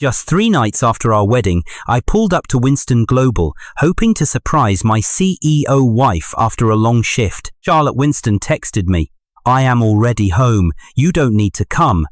Just 3 nights after our wedding, I pulled up to Winston Global, hoping to surprise my CEO wife after a long shift. Charlotte Winston texted me, "I am already home, you don't need to come."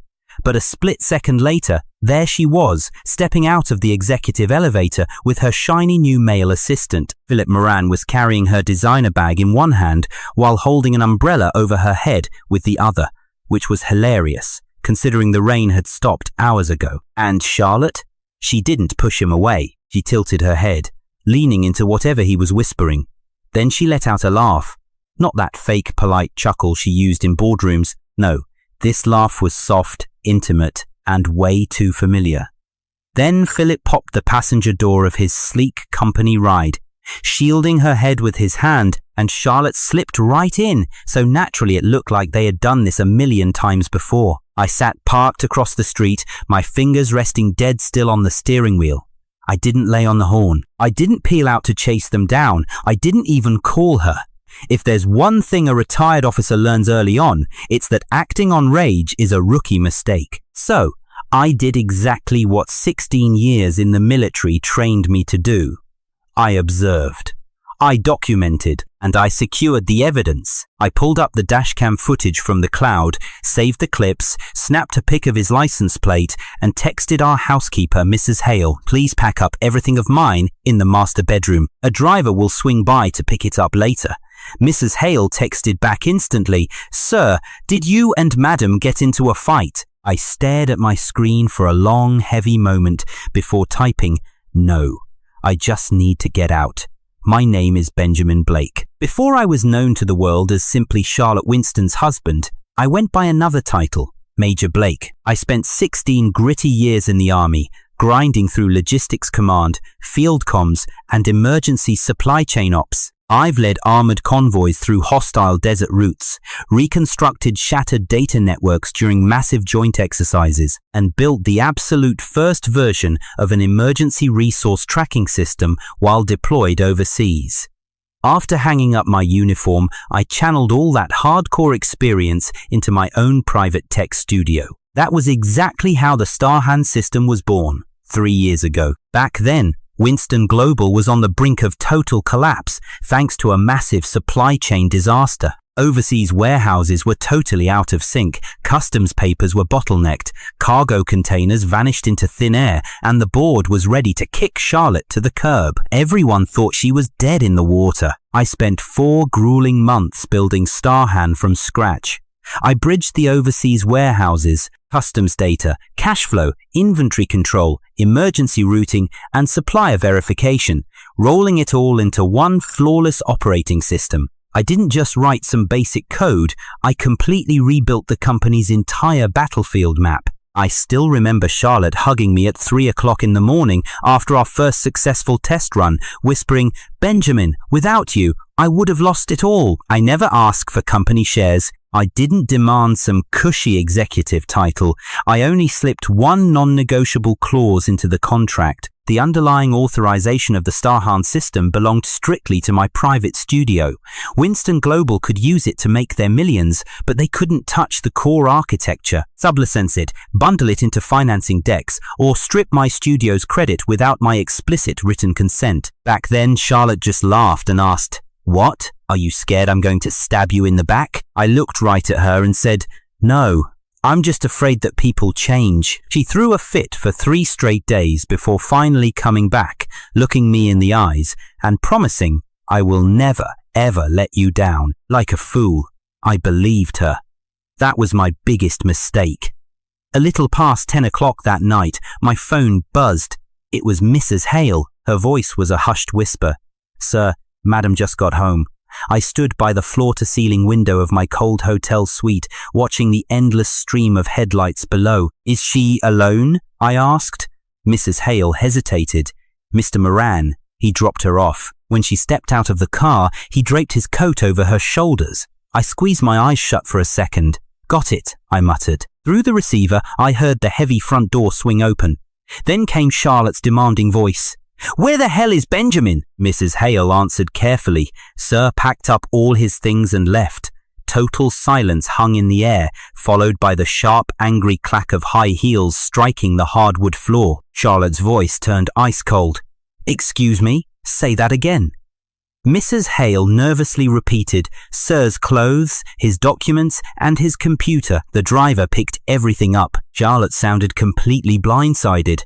But a split second later, there she was, stepping out of the executive elevator with her shiny new male assistant. Philip Moran was carrying her designer bag in one hand while holding an umbrella over her head with the other, which was hilarious, considering the rain had stopped hours ago. And Charlotte? She didn't push him away. She tilted her head, leaning into whatever he was whispering. Then she let out a laugh. Not that fake, polite chuckle she used in boardrooms. No, this laugh was soft, intimate, and way too familiar. Then Philip popped the passenger door of his sleek company ride, shielding her head with his hand, and Charlotte slipped right in, so naturally it looked like they had done this a million times before. I sat parked across the street, my fingers resting dead still on the steering wheel. I didn't lay on the horn. I didn't peel out to chase them down. I didn't even call her. If there's one thing a retired officer learns early on, it's that acting on rage is a rookie mistake. So, I did exactly what 16 years in the military trained me to do. I observed. I documented, and I secured the evidence. I pulled up the dashcam footage from the cloud, saved the clips, snapped a pic of his license plate, and texted our housekeeper, Mrs. Hale, "Please pack up everything of mine in the master bedroom. A driver will swing by to pick it up later." Mrs. Hale texted back instantly, "Sir, did you and Madam get into a fight?" I stared at my screen for a long, heavy moment before typing, "No, I just need to get out. My name is Benjamin Blake." Before I was known to the world as simply Charlotte Winston's husband, I went by another title, Major Blake. I spent 16 gritty years in the army, grinding through logistics command, field comms, and emergency supply chain ops. I've led armored convoys through hostile desert routes, reconstructed shattered data networks during massive joint exercises, and built the absolute first version of an emergency resource tracking system while deployed overseas. After hanging up my uniform, I channeled all that hardcore experience into my own private tech studio. That was exactly how the Starhand system was born, 3 years ago. Back then, Winston Global was on the brink of total collapse thanks to a massive supply chain disaster. Overseas warehouses were totally out of sync, customs papers were bottlenecked, cargo containers vanished into thin air, and the board was ready to kick Charlotte to the curb. Everyone thought she was dead in the water. I spent 4 grueling months building Starhand from scratch. I bridged the overseas warehouses, customs data, cash flow, inventory control, emergency routing, and supplier verification, rolling it all into one flawless operating system. I didn't just write some basic code, I completely rebuilt the company's entire battlefield map. I still remember Charlotte hugging me at 3 o'clock in the morning after our first successful test run, whispering, "Benjamin, without you, I would have lost it all." I never asked for company shares. I didn't demand some cushy executive title. I only slipped one non-negotiable clause into the contract. The underlying authorization of the Starhand system belonged strictly to my private studio. Winston Global could use it to make their millions, but they couldn't touch the core architecture, sublicense it, bundle it into financing decks, or strip my studio's credit without my explicit written consent. Back then, Charlotte just laughed and asked, "What? Are you scared I'm going to stab you in the back?" I looked right at her and said, "No, I'm just afraid that people change." She threw a fit for 3 straight days before finally coming back, looking me in the eyes and promising, "I will never, ever let you down." Like a fool, I believed her. That was my biggest mistake. A little past 10 o'clock that night, my phone buzzed. It was Mrs. Hale. Her voice was a hushed whisper. "Sir, Madam just got home." I stood by the floor-to-ceiling window of my cold hotel suite, watching the endless stream of headlights below. "Is she alone?" I asked. Mrs. Hale hesitated. "Mr. Moran." He dropped her off. When she stepped out of the car, he draped his coat over her shoulders. I squeezed my eyes shut for a second. "Got it," I muttered. Through the receiver, I heard the heavy front door swing open. Then came Charlotte's demanding voice. "Where the hell is Benjamin?" Mrs. Hale answered carefully. "Sir packed up all his things and left." Total silence hung in the air, followed by the sharp, angry clack of high heels striking the hardwood floor. Charlotte's voice turned ice cold. "Excuse me? Say that again." Mrs. Hale nervously repeated, "Sir's clothes, his documents, and his computer." The driver picked everything up. Charlotte sounded completely blindsided.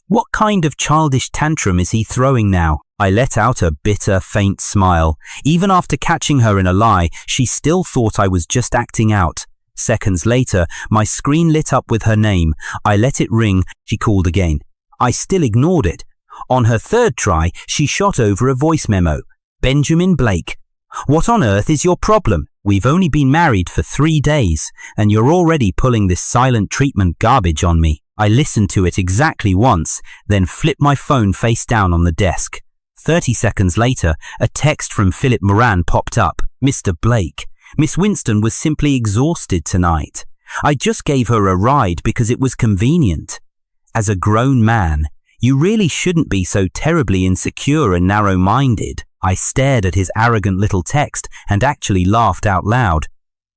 What kind of childish tantrum is he throwing now? I let out a bitter, faint smile. Even after catching her in a lie, she still thought I was just acting out. Seconds later, my screen lit up with her name. I let it ring. She called again. I still ignored it. On her third try, she shot over a voice memo. "Benjamin Blake. What on earth is your problem? We've only been married for 3 days, and you're already pulling this silent treatment garbage on me." I listened to it exactly once, then flipped my phone face down on the desk. 30 seconds later, a text from Philip Moran popped up. "Mr. Blake, Miss Winston was simply exhausted tonight. I just gave her a ride because it was convenient. As a grown man, you really shouldn't be so terribly insecure and narrow-minded." I stared at his arrogant little text and actually laughed out loud.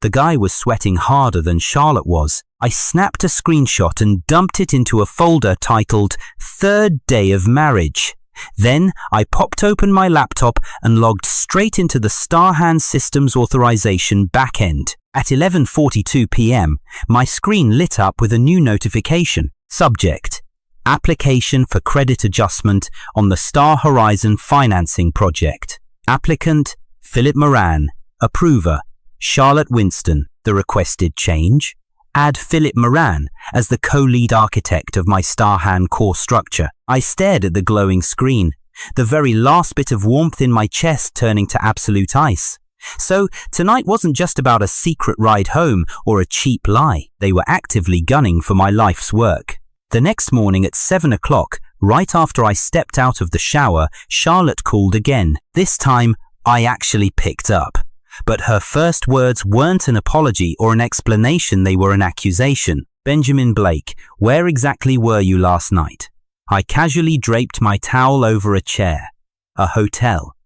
The guy was sweating harder than Charlotte was. I snapped a screenshot and dumped it into a folder titled "Third Day of Marriage." Then I popped open my laptop and logged straight into the Starhand Systems Authorization backend. At 11:42 p.m., my screen lit up with a new notification. Subject: Application for credit adjustment on the Star Horizon financing project. Applicant: Philip Moran. Approver: Charlotte Winston. The requested change: add Philip Moran as the co-lead architect of my Starhand core structure. I stared at the glowing screen, the very last bit of warmth in my chest turning to absolute ice. So tonight wasn't just about a secret ride home or a cheap lie. They were actively gunning for my life's work. The next morning at 7 o'clock, right after I stepped out of the shower, Charlotte called again. This time, I actually picked up. But her first words weren't an apology or an explanation, they were an accusation. "Benjamin Blake, where exactly were you last night?" I casually draped my towel over a chair. "A hotel."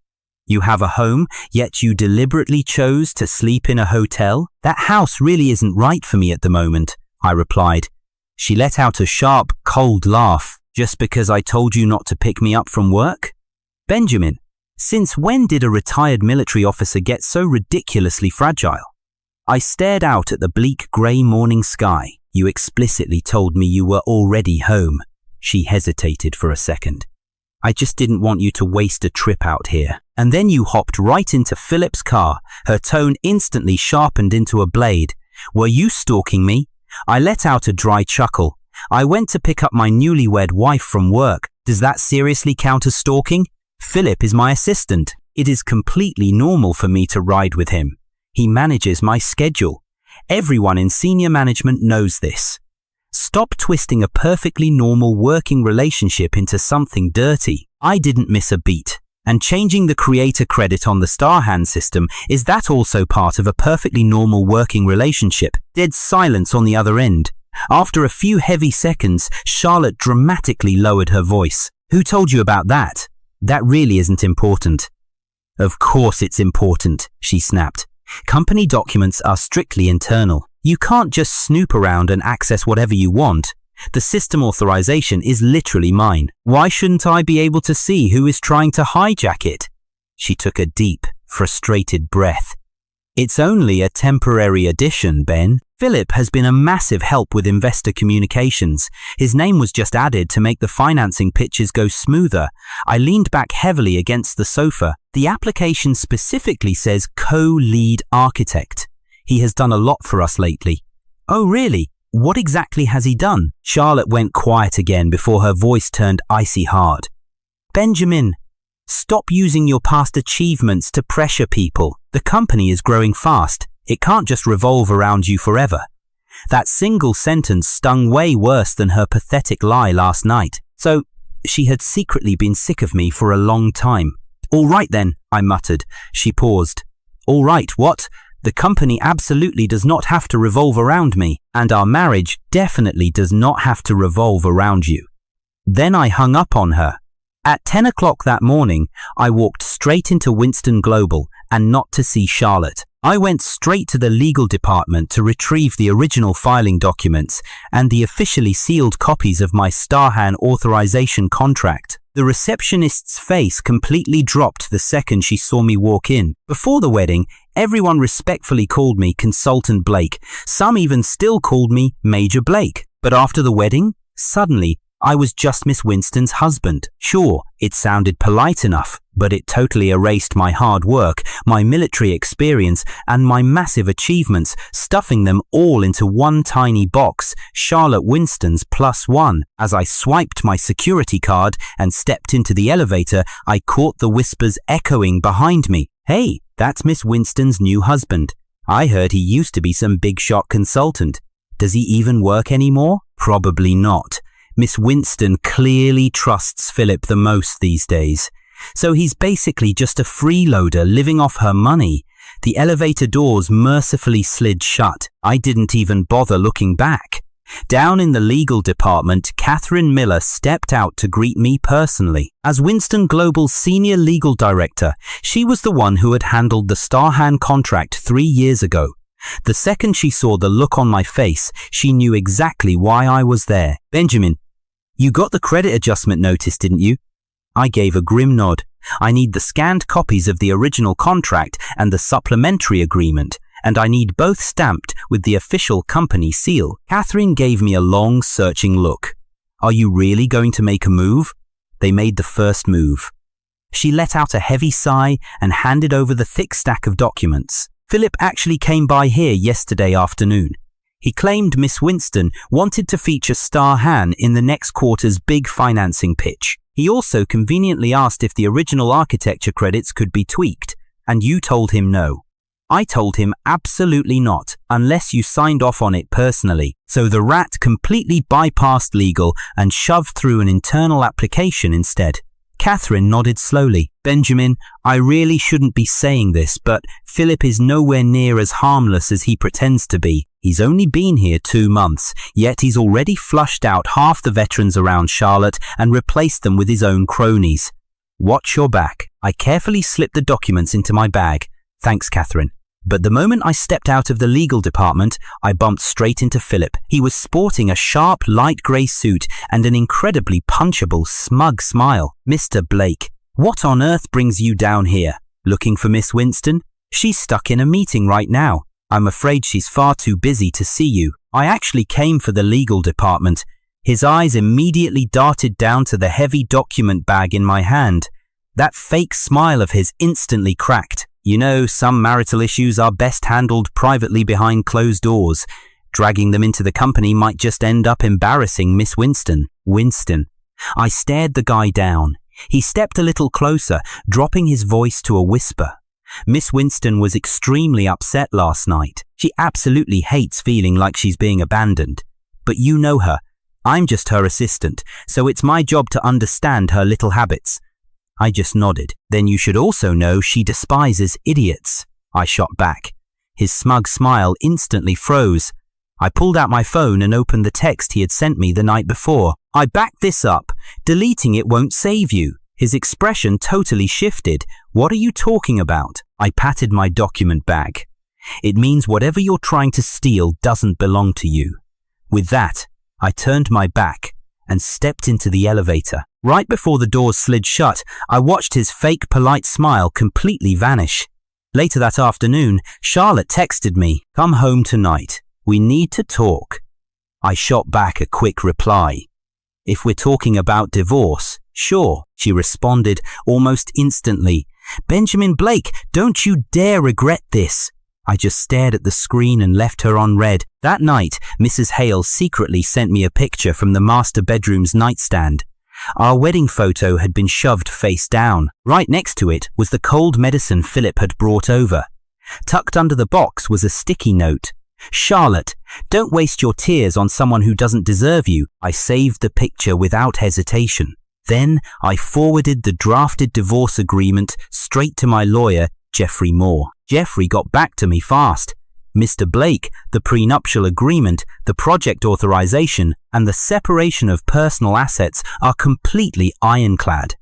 "You have a home, yet you deliberately chose to sleep in a hotel? That house really isn't right for me at the moment," I replied. She let out a sharp, cold laugh. "Just because I told you not to pick me up from work?" "Benjamin, since when did a retired military officer get so ridiculously fragile?" I stared out at the bleak grey morning sky. "You explicitly told me you were already home." She hesitated for a second. "I just didn't want you to waste a trip out here." And then you hopped right into Philip's car. Her tone instantly sharpened into a blade. "Were you stalking me?" I let out a dry chuckle. "I went to pick up my newlywed wife from work. Does that seriously count as stalking? Philip is my assistant. It is completely normal for me to ride with him. He manages my schedule. Everyone in senior management knows this. Stop twisting a perfectly normal working relationship into something dirty." I didn't miss a beat. "And changing the creator credit on the Starhand system, is that also part of a perfectly normal working relationship?" Dead silence on the other end. After a few heavy seconds, Charlotte dramatically lowered her voice. "Who told you about that? That really isn't important." "Of course it's important," she snapped. "Company documents are strictly internal. You can't just snoop around and access whatever you want. The system authorization is literally mine. Why shouldn't I be able to see who is trying to hijack it?" She took a deep, frustrated breath. "It's only a temporary addition, Ben. Philip has been a massive help with investor communications. His name was just added to make the financing pitches go smoother." I leaned back heavily against the sofa. "The application specifically says co-lead architect. He has done a lot for us lately." "Oh, really? What exactly has he done?" Charlotte went quiet again before her voice turned icy hard. "Benjamin, stop using your past achievements to pressure people. The company is growing fast. It can't just revolve around you forever." That single sentence stung way worse than her pathetic lie last night. So, she had secretly been sick of me for a long time. "All right then," I muttered. She paused. "All right, what? The company absolutely does not have to revolve around me, and our marriage definitely does not have to revolve around you." Then I hung up on her. At 10 o'clock that morning, I walked straight into Winston Global, and not to see Charlotte. I went straight to the legal department to retrieve the original filing documents and the officially sealed copies of my Starhan authorization contract. The receptionist's face completely dropped the second she saw me walk in. Before the wedding, everyone respectfully called me Consultant Blake. Some even still called me Major Blake. But after the wedding, suddenly, I was just Miss Winston's husband. Sure, it sounded polite enough, but it totally erased my hard work, my military experience, and my massive achievements, stuffing them all into one tiny box, Charlotte Winston's +1. As I swiped my security card and stepped into the elevator, I caught the whispers echoing behind me. Hey, that's Miss Winston's new husband. I heard he used to be some big shot consultant. Does he even work anymore? Probably not. Miss Winston clearly trusts Philip the most these days. So he's basically just a freeloader living off her money. The elevator doors mercifully slid shut. I didn't even bother looking back. Down in the legal department, Catherine Miller stepped out to greet me personally. As Winston Global's senior legal director, she was the one who had handled the Starhan contract 3 years ago. The second she saw the look on my face, she knew exactly why I was there. Benjamin, you got the credit adjustment notice, didn't you? I gave a grim nod. I need the scanned copies of the original contract and the supplementary agreement, and I need both stamped with the official company seal. Catherine gave me a long, searching look. Are you really going to make a move? They made the first move. She let out a heavy sigh and handed over the thick stack of documents. Philip actually came by here yesterday afternoon. He claimed Miss Winston wanted to feature Starhan in the next quarter's big financing pitch. He also conveniently asked if the original architecture credits could be tweaked, and you told him no. I told him absolutely not, unless you signed off on it personally. So the rat completely bypassed legal and shoved through an internal application instead. Catherine nodded slowly. Benjamin, I really shouldn't be saying this, but Philip is nowhere near as harmless as he pretends to be. He's only been here 2 months, yet he's already flushed out half the veterans around Charlotte and replaced them with his own cronies. Watch your back. I carefully slipped the documents into my bag. Thanks, Catherine. But the moment I stepped out of the legal department, I bumped straight into Philip. He was sporting a sharp, light grey suit and an incredibly punchable, smug smile. Mr. Blake, what on earth brings you down here? Looking for Miss Winston? She's stuck in a meeting right now. I'm afraid she's far too busy to see you. I actually came for the legal department. His eyes immediately darted down to the heavy document bag in my hand. That fake smile of his instantly cracked. You know, some marital issues are best handled privately behind closed doors. Dragging them into the company might just end up embarrassing Miss Winston. Winston. I stared the guy down. He stepped a little closer, dropping his voice to a whisper. Miss Winston was extremely upset last night. She absolutely hates feeling like she's being abandoned. But you know her. I'm just her assistant, so it's my job to understand her little habits. I just nodded. Then you should also know she despises idiots. I shot back. His smug smile instantly froze. I pulled out my phone and opened the text he had sent me the night before. I backed this up. Deleting it won't save you. His expression totally shifted. What are you talking about? I patted my document bag. It means whatever you're trying to steal doesn't belong to you. With that, I turned my back and stepped into the elevator. Right before the doors slid shut, I watched his fake polite smile completely vanish. Later that afternoon, Charlotte texted me, "Come home tonight. We need to talk." I shot back a quick reply. "If we're talking about divorce, sure," she responded almost instantly. "Benjamin Blake, don't you dare regret this." I just stared at the screen and left her on read. That night, Mrs. Hale secretly sent me a picture from the master bedroom's nightstand. Our wedding photo had been shoved face down. Right next to it was the cold medicine Philip had brought over. Tucked under the box was a sticky note. "Charlotte, don't waste your tears on someone who doesn't deserve you." I saved the picture without hesitation. Then I forwarded the drafted divorce agreement straight to my lawyer, Jeffrey Moore. Jeffrey got back to me fast. "Mr. Blake, the prenuptial agreement, the project authorization, and the separation of personal assets are completely ironclad.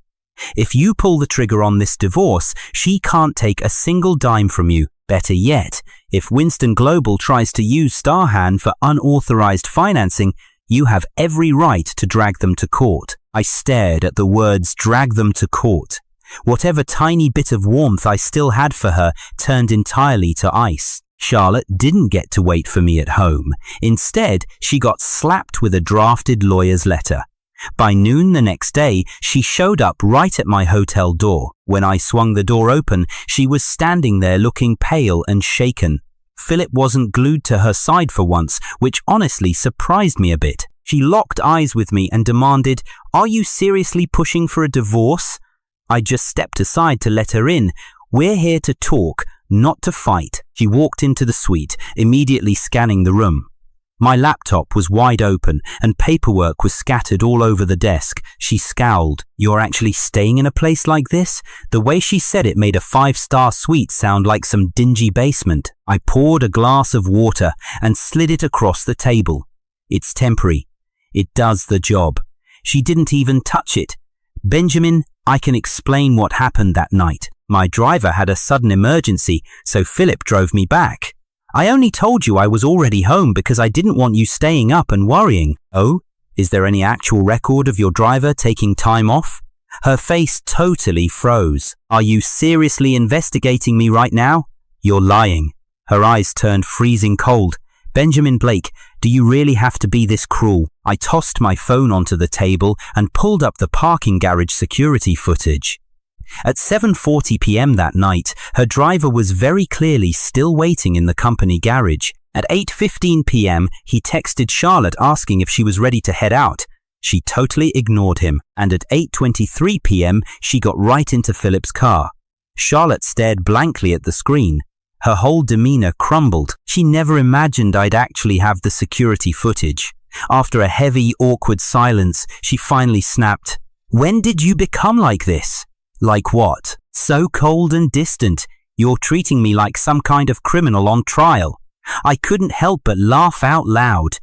If you pull the trigger on this divorce, she can't take a single dime from you. Better yet, if Winston Global tries to use Starhan for unauthorized financing, you have every right to drag them to court. I stared at the words drag them to court. Whatever tiny bit of warmth I still had for her turned entirely to ice. Charlotte didn't get to wait for me at home. Instead, she got slapped with a drafted lawyer's letter. By noon the next day, she showed up right at my hotel door. When I swung the door open, she was standing there looking pale and shaken. Philip wasn't glued to her side for once, which honestly surprised me a bit. She locked eyes with me and demanded, "Are you seriously pushing for a divorce?" I just stepped aside to let her in. "We're here to talk, not to fight." She walked into the suite, immediately scanning the room. My laptop was wide open and paperwork was scattered all over the desk. She scowled. "You're actually staying in a place like this?" The way she said it made a 5-star suite sound like some dingy basement. I poured a glass of water and slid it across the table. "It's temporary. It does the job." She didn't even touch it. "Benjamin, I can explain what happened that night. My driver had a sudden emergency, so Philip drove me back. I only told you I was already home because I didn't want you staying up and worrying." "Oh, is there any actual record of your driver taking time off?" Her face totally froze. "Are you seriously investigating me right now?" "You're lying." Her eyes turned freezing cold. "Benjamin Blake, do you really have to be this cruel?" I tossed my phone onto the table and pulled up the parking garage security footage. At 7:40 p.m. that night, her driver was very clearly still waiting in the company garage. At 8:15 p.m., he texted Charlotte asking if she was ready to head out. She totally ignored him, and at 8:23 p.m., she got right into Philip's car. Charlotte stared blankly at the screen. Her whole demeanor crumbled. She never imagined I'd actually have the security footage. After a heavy, awkward silence, she finally snapped, "When did you become like this?" "Like what?" "So cold and distant. You're treating me like some kind of criminal on trial." I couldn't help but laugh out loud.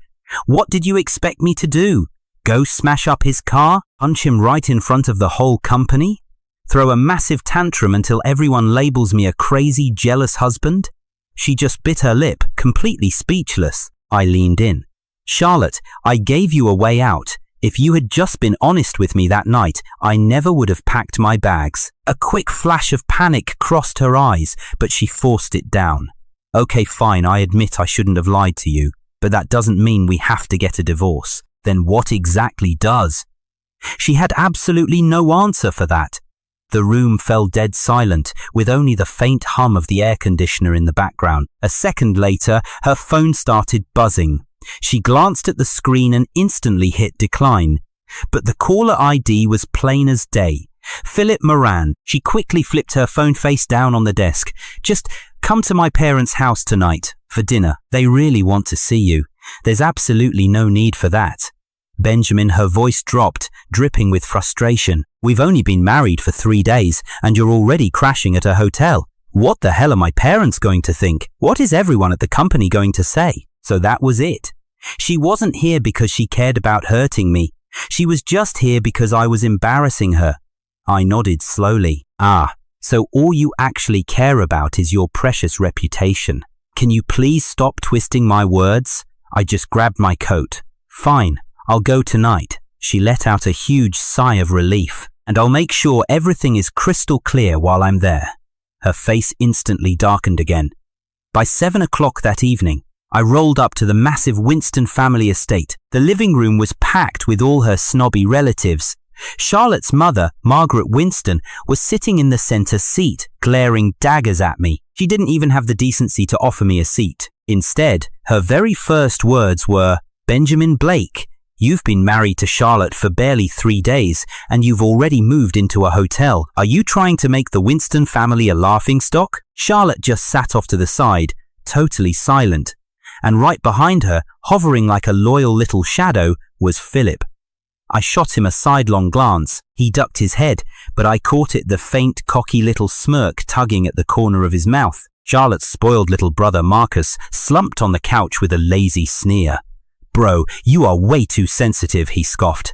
"What did you expect me to do? Go smash up his car? Punch him right in front of the whole company? Throw a massive tantrum until everyone labels me a crazy, jealous husband?" She just bit her lip, completely speechless. I leaned in. "Charlotte, I gave you a way out. If you had just been honest with me that night, I never would have packed my bags." A quick flash of panic crossed her eyes, but she forced it down. "Okay, fine, I admit I shouldn't have lied to you, but that doesn't mean we have to get a divorce." "Then what exactly does?" She had absolutely no answer for that. The room fell dead silent, with only the faint hum of the air conditioner in the background. A second later, her phone started buzzing. She glanced at the screen and instantly hit decline. But the caller ID was plain as day. Philip Moran. She quickly flipped her phone face down on the desk. "Just come to my parents' house tonight for dinner. They really want to see you. There's absolutely no need for that." "Benjamin," her voice dropped, dripping with frustration. "We've only been married for 3 days and you're already crashing at a hotel. What the hell are my parents going to think? What is everyone at the company going to say?" So that was it. She wasn't here because she cared about hurting me. She was just here because I was embarrassing her. I nodded slowly. "Ah, so all you actually care about is your precious reputation. Can you please stop twisting my words?" I just grabbed my coat. "Fine, I'll go tonight." She let out a huge sigh of relief. "And I'll make sure everything is crystal clear while I'm there." Her face instantly darkened again. By 7 o'clock that evening, I rolled up to the massive Winston family estate. The living room was packed with all her snobby relatives. Charlotte's mother, Margaret Winston, was sitting in the center seat, glaring daggers at me. She didn't even have the decency to offer me a seat. Instead, her very first words were, "Benjamin Blake, you've been married to Charlotte for barely 3 days, and you've already moved into a hotel. Are you trying to make the Winston family a laughingstock?" Charlotte just sat off to the side, totally silent. And right behind her, hovering like a loyal little shadow, was Philip. I shot him a sidelong glance. He ducked his head, but I caught the faint, cocky little smirk tugging at the corner of his mouth. Charlotte's spoiled little brother Marcus slumped on the couch with a lazy sneer. "Bro, you are way too sensitive," he scoffed.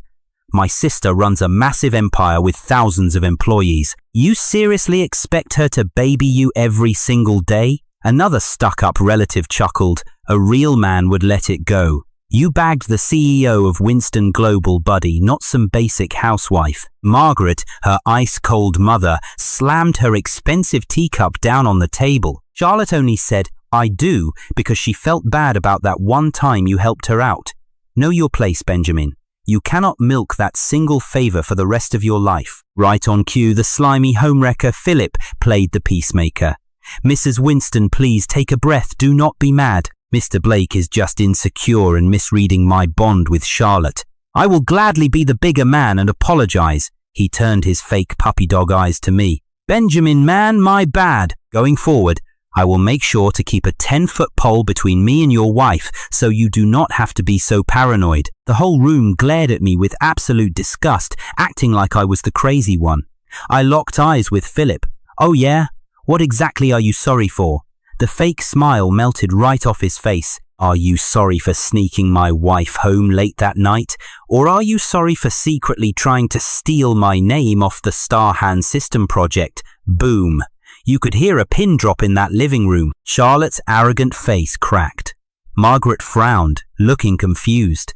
My sister runs a massive empire with thousands of employees. You seriously expect her to baby you every single day? Another stuck-up relative chuckled. A real man would let it go. You bagged the CEO of Winston Global, buddy, not some basic housewife. Margaret, her ice-cold mother, slammed her expensive teacup down on the table. Charlotte only said, "I do," because she felt bad about that one time you helped her out. Know your place, Benjamin. You cannot milk that single favor for the rest of your life. Right on cue, the slimy homewrecker Philip played the peacemaker. Mrs. Winston, please take a breath. Do not be mad. Mr. Blake is just insecure and misreading my bond with Charlotte. I will gladly be the bigger man and apologize. He turned his fake puppy dog eyes to me. Benjamin, man, my bad. Going forward, I will make sure to keep a 10-foot pole between me and your wife so you do not have to be so paranoid. The whole room glared at me with absolute disgust, acting like I was the crazy one. I locked eyes with Philip. Oh yeah? What exactly are you sorry for? The fake smile melted right off his face. Are you sorry for sneaking my wife home late that night? Or are you sorry for secretly trying to steal my name off the Starhand System project? Boom. You could hear a pin drop in that living room. Charlotte's arrogant face cracked. Margaret frowned, looking confused.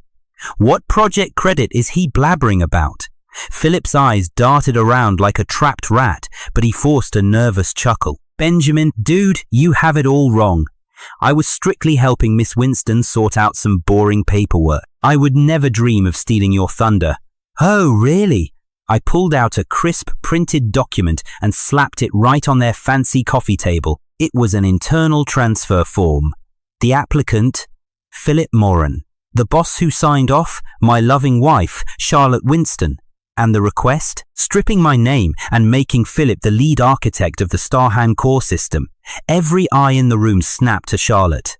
What project credit is he blabbering about? Philip's eyes darted around like a trapped rat, but he forced a nervous chuckle. Benjamin, dude, you have it all wrong. I was strictly helping Miss Winston sort out some boring paperwork. I would never dream of stealing your thunder. Oh, really? I pulled out a crisp, printed document and slapped it right on their fancy coffee table. It was an internal transfer form. The applicant, Philip Moran. The boss who signed off, my loving wife, Charlotte Winston. And the request? Stripping my name and making Philip the lead architect of the Starhand core system. Every eye in the room snapped to Charlotte.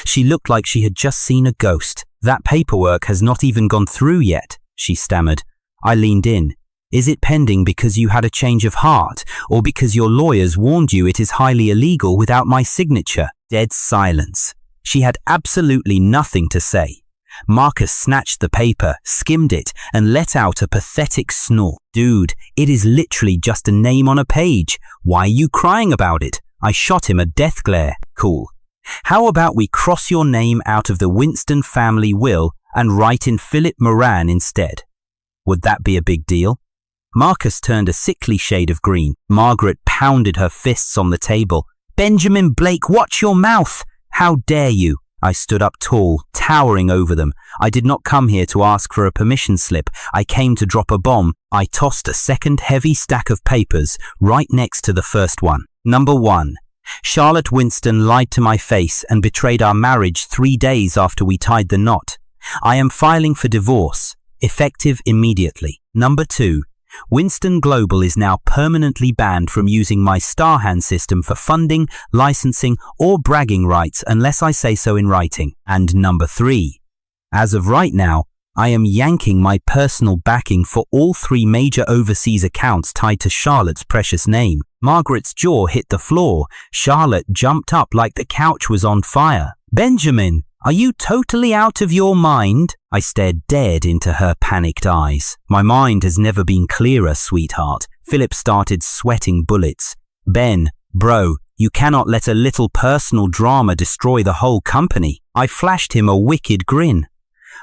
She looked like she had just seen a ghost. That paperwork has not even gone through yet, she stammered. I leaned in. Is it pending because you had a change of heart, or because your lawyers warned you it is highly illegal without my signature? Dead silence. She had absolutely nothing to say. Marcus snatched the paper, skimmed it, and let out a pathetic snort. Dude, it is literally just a name on a page. Why are you crying about it? I shot him a death glare. Cool. How about we cross your name out of the Winston family will and write in Philip Moran instead? Would that be a big deal? Marcus turned a sickly shade of green. Margaret pounded her fists on the table. Benjamin Blake, watch your mouth! How dare you? I stood up tall, towering over them. I did not come here to ask for a permission slip. I came to drop a bomb. I tossed a second heavy stack of papers right next to the first one. Number 1. Charlotte Winston lied to my face and betrayed our marriage 3 days after we tied the knot. I am filing for divorce, effective immediately. Number 2. Winston Global is now permanently banned from using my Starhand system for funding, licensing, or bragging rights unless I say so in writing. And number 3. As of right now, I am yanking my personal backing for all 3 major overseas accounts tied to Charlotte's precious name. Margaret's jaw hit the floor. Charlotte jumped up like the couch was on fire. Benjamin, are you totally out of your mind? I stared dead into her panicked eyes. My mind has never been clearer, sweetheart. Philip started sweating bullets. Ben, bro, you cannot let a little personal drama destroy the whole company. I flashed him a wicked grin.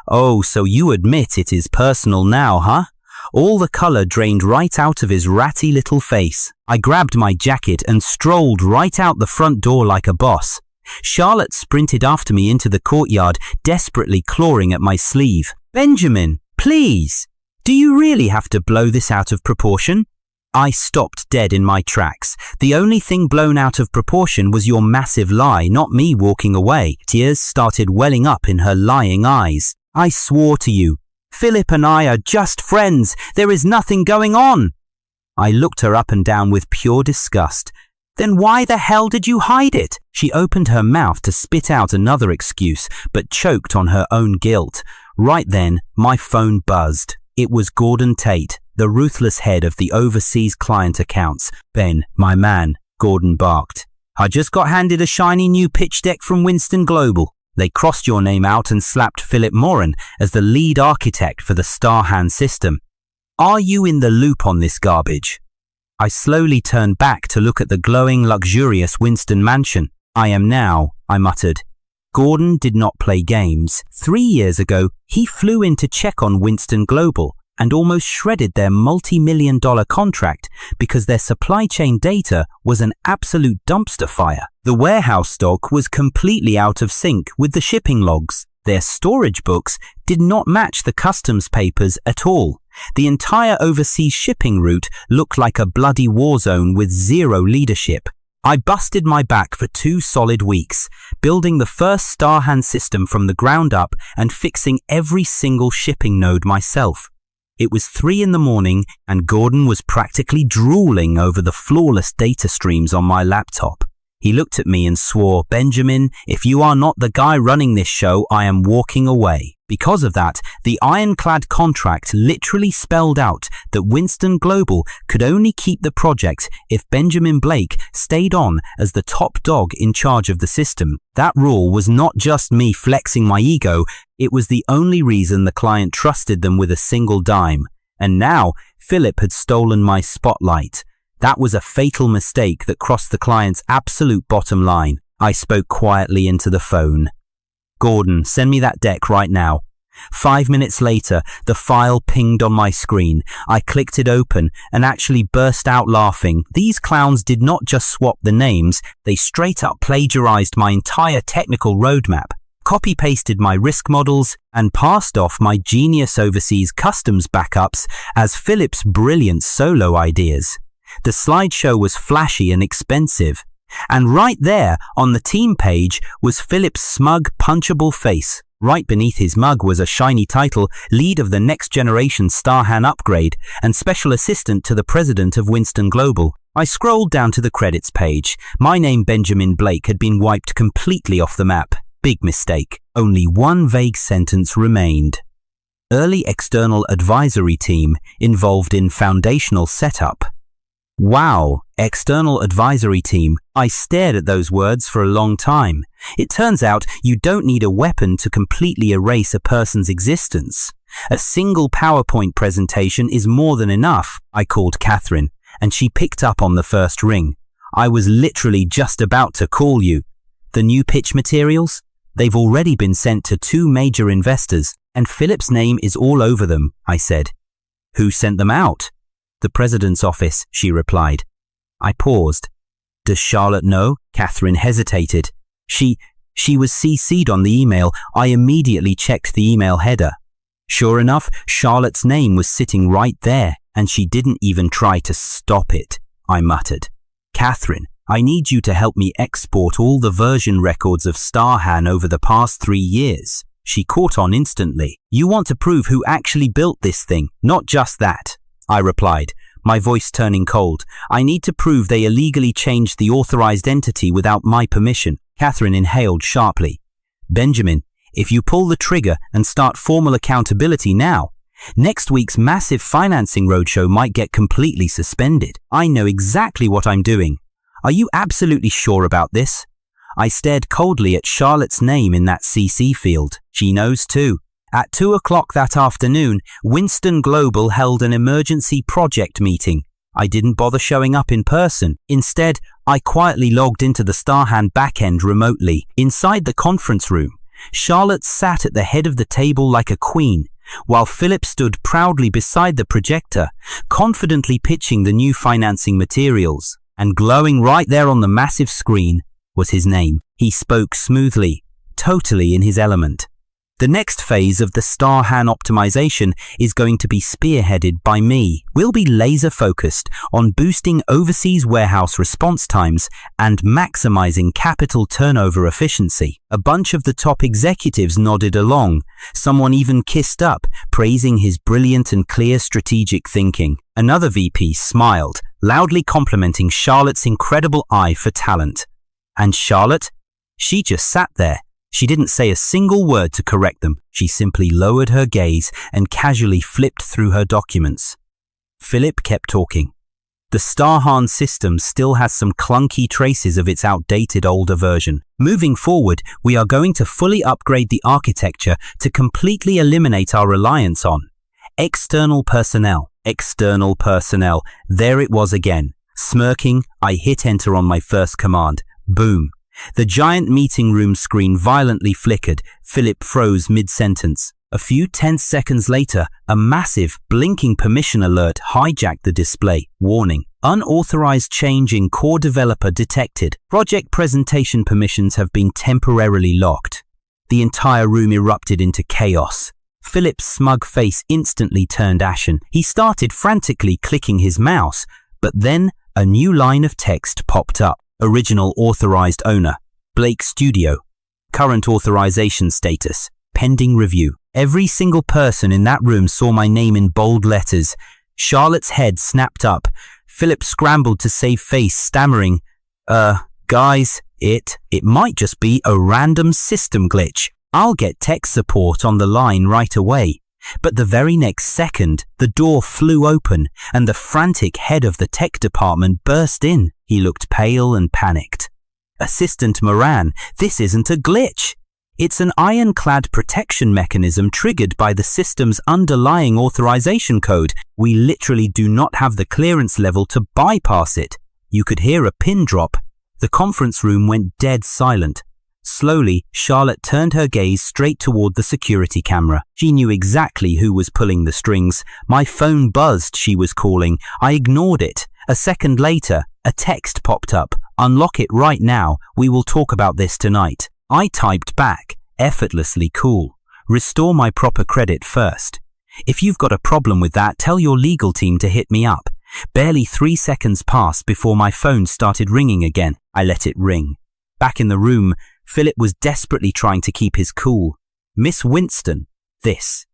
Oh, so you admit it is personal now, huh? All the color drained right out of his ratty little face. I grabbed my jacket and strolled right out the front door like a boss. Charlotte sprinted after me into the courtyard, desperately clawing at my sleeve. Benjamin, please! Do you really have to blow this out of proportion? I stopped dead in my tracks. The only thing blown out of proportion was your massive lie, not me walking away. Tears started welling up in her lying eyes. I swore to you. Philip and I are just friends. There is nothing going on. I looked her up and down with pure disgust. Then why the hell did you hide it? She opened her mouth to spit out another excuse, but choked on her own guilt. Right then, my phone buzzed. It was Gordon Tate, the ruthless head of the overseas client accounts. Ben, my man, Gordon barked. I just got handed a shiny new pitch deck from Winston Global. They crossed your name out and slapped Philip Moran as the lead architect for the Starhan system. Are you in the loop on this garbage? I slowly turned back to look at the glowing, luxurious Winston mansion. I am now, I muttered. Gordon did not play games. 3 years ago, he flew in to check on Winston Global and almost shredded their multi-million-dollar contract because their supply chain data was an absolute dumpster fire. The warehouse stock was completely out of sync with the shipping logs. Their storage books did not match the customs papers at all. The entire overseas shipping route looked like a bloody war zone with zero leadership. I busted my back for 2 solid weeks, building the first Starhan system from the ground up and fixing every single shipping node myself. It was 3 in the morning and Gordon was practically drooling over the flawless data streams on my laptop. He looked at me and swore, "Benjamin, if you are not the guy running this show, I am walking away." Because of that, the ironclad contract literally spelled out that Winston Global could only keep the project if Benjamin Blake stayed on as the top dog in charge of the system. That rule was not just me flexing my ego, it was the only reason the client trusted them with a single dime. And now, Philip had stolen my spotlight. That was a fatal mistake that crossed the client's absolute bottom line. I spoke quietly into the phone. "Gordon, send me that deck right now." 5 minutes later, the file pinged on my screen. I clicked it open and actually burst out laughing. These clowns did not just swap the names, they straight up plagiarized my entire technical roadmap, copy-pasted my risk models, and passed off my genius overseas customs backups as Philip's brilliant solo ideas. The slideshow was flashy and expensive. And right there on the team page was Philip's smug, punchable face. Right beneath his mug was a shiny title, lead of the next generation Starhan upgrade and special assistant to the president of Winston Global. I scrolled down to the credits page. My name, Benjamin Blake, had been wiped completely off the map. Big mistake. Only one vague sentence remained. Early external advisory team involved in foundational setup. Wow, external advisory team. I stared at those words for a long time. It turns out you don't need a weapon to completely erase a person's existence. A single PowerPoint presentation is more than enough. I called Catherine, and she picked up on the first ring. I was literally just about to call you. The new pitch materials? They've already been sent to 2 major investors, and Philip's name is all over them, I said. Who sent them out? The president's office, she replied. I paused. Does Charlotte know? Catherine hesitated. She was CC'd on the email. I immediately checked the email header. Sure enough, Charlotte's name was sitting right there, and she didn't even try to stop it, I muttered. Catherine, I need you to help me export all the version records of Starhan over the past 3 years. She caught on instantly. You want to prove who actually built this thing, not just that, I replied, my voice turning cold. I need to prove they illegally changed the authorized entity without my permission. Catherine inhaled sharply. Benjamin, if you pull the trigger and start formal accountability now, next week's massive financing roadshow might get completely suspended. I know exactly what I'm doing. Are you absolutely sure about this? I stared coldly at Charlotte's name in that CC field. She knows too. At 2 o'clock that afternoon, Winston Global held an emergency project meeting. I didn't bother showing up in person. Instead, I quietly logged into the Starhan backend remotely. Inside the conference room, Charlotte sat at the head of the table like a queen, while Philip stood proudly beside the projector, confidently pitching the new financing materials. And glowing right there on the massive screen was his name. He spoke smoothly, totally in his element. The next phase of the Starhan optimization is going to be spearheaded by me. We'll be laser-focused on boosting overseas warehouse response times and maximizing capital turnover efficiency. A bunch of the top executives nodded along. Someone even kissed up, praising his brilliant and clear strategic thinking. Another VP smiled, loudly complimenting Charlotte's incredible eye for talent. And Charlotte? She just sat there. She didn't say a single word to correct them. She simply lowered her gaze and casually flipped through her documents. Philip kept talking. The Starhan system still has some clunky traces of its outdated older version. Moving forward, we are going to fully upgrade the architecture to completely eliminate our reliance on external personnel. External personnel. There it was again. Smirking, I hit enter on my first command. Boom. The giant meeting room screen violently flickered. Philip froze mid-sentence. A few tense seconds later, a massive, blinking permission alert hijacked the display. Warning: unauthorized change in core developer detected. Project presentation permissions have been temporarily locked. The entire room erupted into chaos. Philip's smug face instantly turned ashen. He started frantically clicking his mouse, but then a new line of text popped up. Original authorized owner, Blake Studio. Current authorization status, pending review. Every single person in that room saw my name in bold letters. Charlotte's head snapped up. Philip scrambled to save face, stammering, guys, it might just be a random system glitch. I'll get tech support on the line right away. But the very next second, the door flew open and the frantic head of the tech department burst in. He looked pale and panicked. Assistant Moran, this isn't a glitch. It's an ironclad protection mechanism triggered by the system's underlying authorization code. We literally do not have the clearance level to bypass it. You could hear a pin drop. The conference room went dead silent. Slowly, Charlotte turned her gaze straight toward the security camera. She knew exactly who was pulling the strings. My phone buzzed, she was calling. I ignored it. A second later, a text popped up. Unlock it right now. We will talk about this tonight. I typed back, effortlessly cool. Restore my proper credit first. If you've got a problem with that, tell your legal team to hit me up. Barely 3 seconds passed before my phone started ringing again. I let it ring. Back in the room, Philip was desperately trying to keep his cool. Miss Winston, this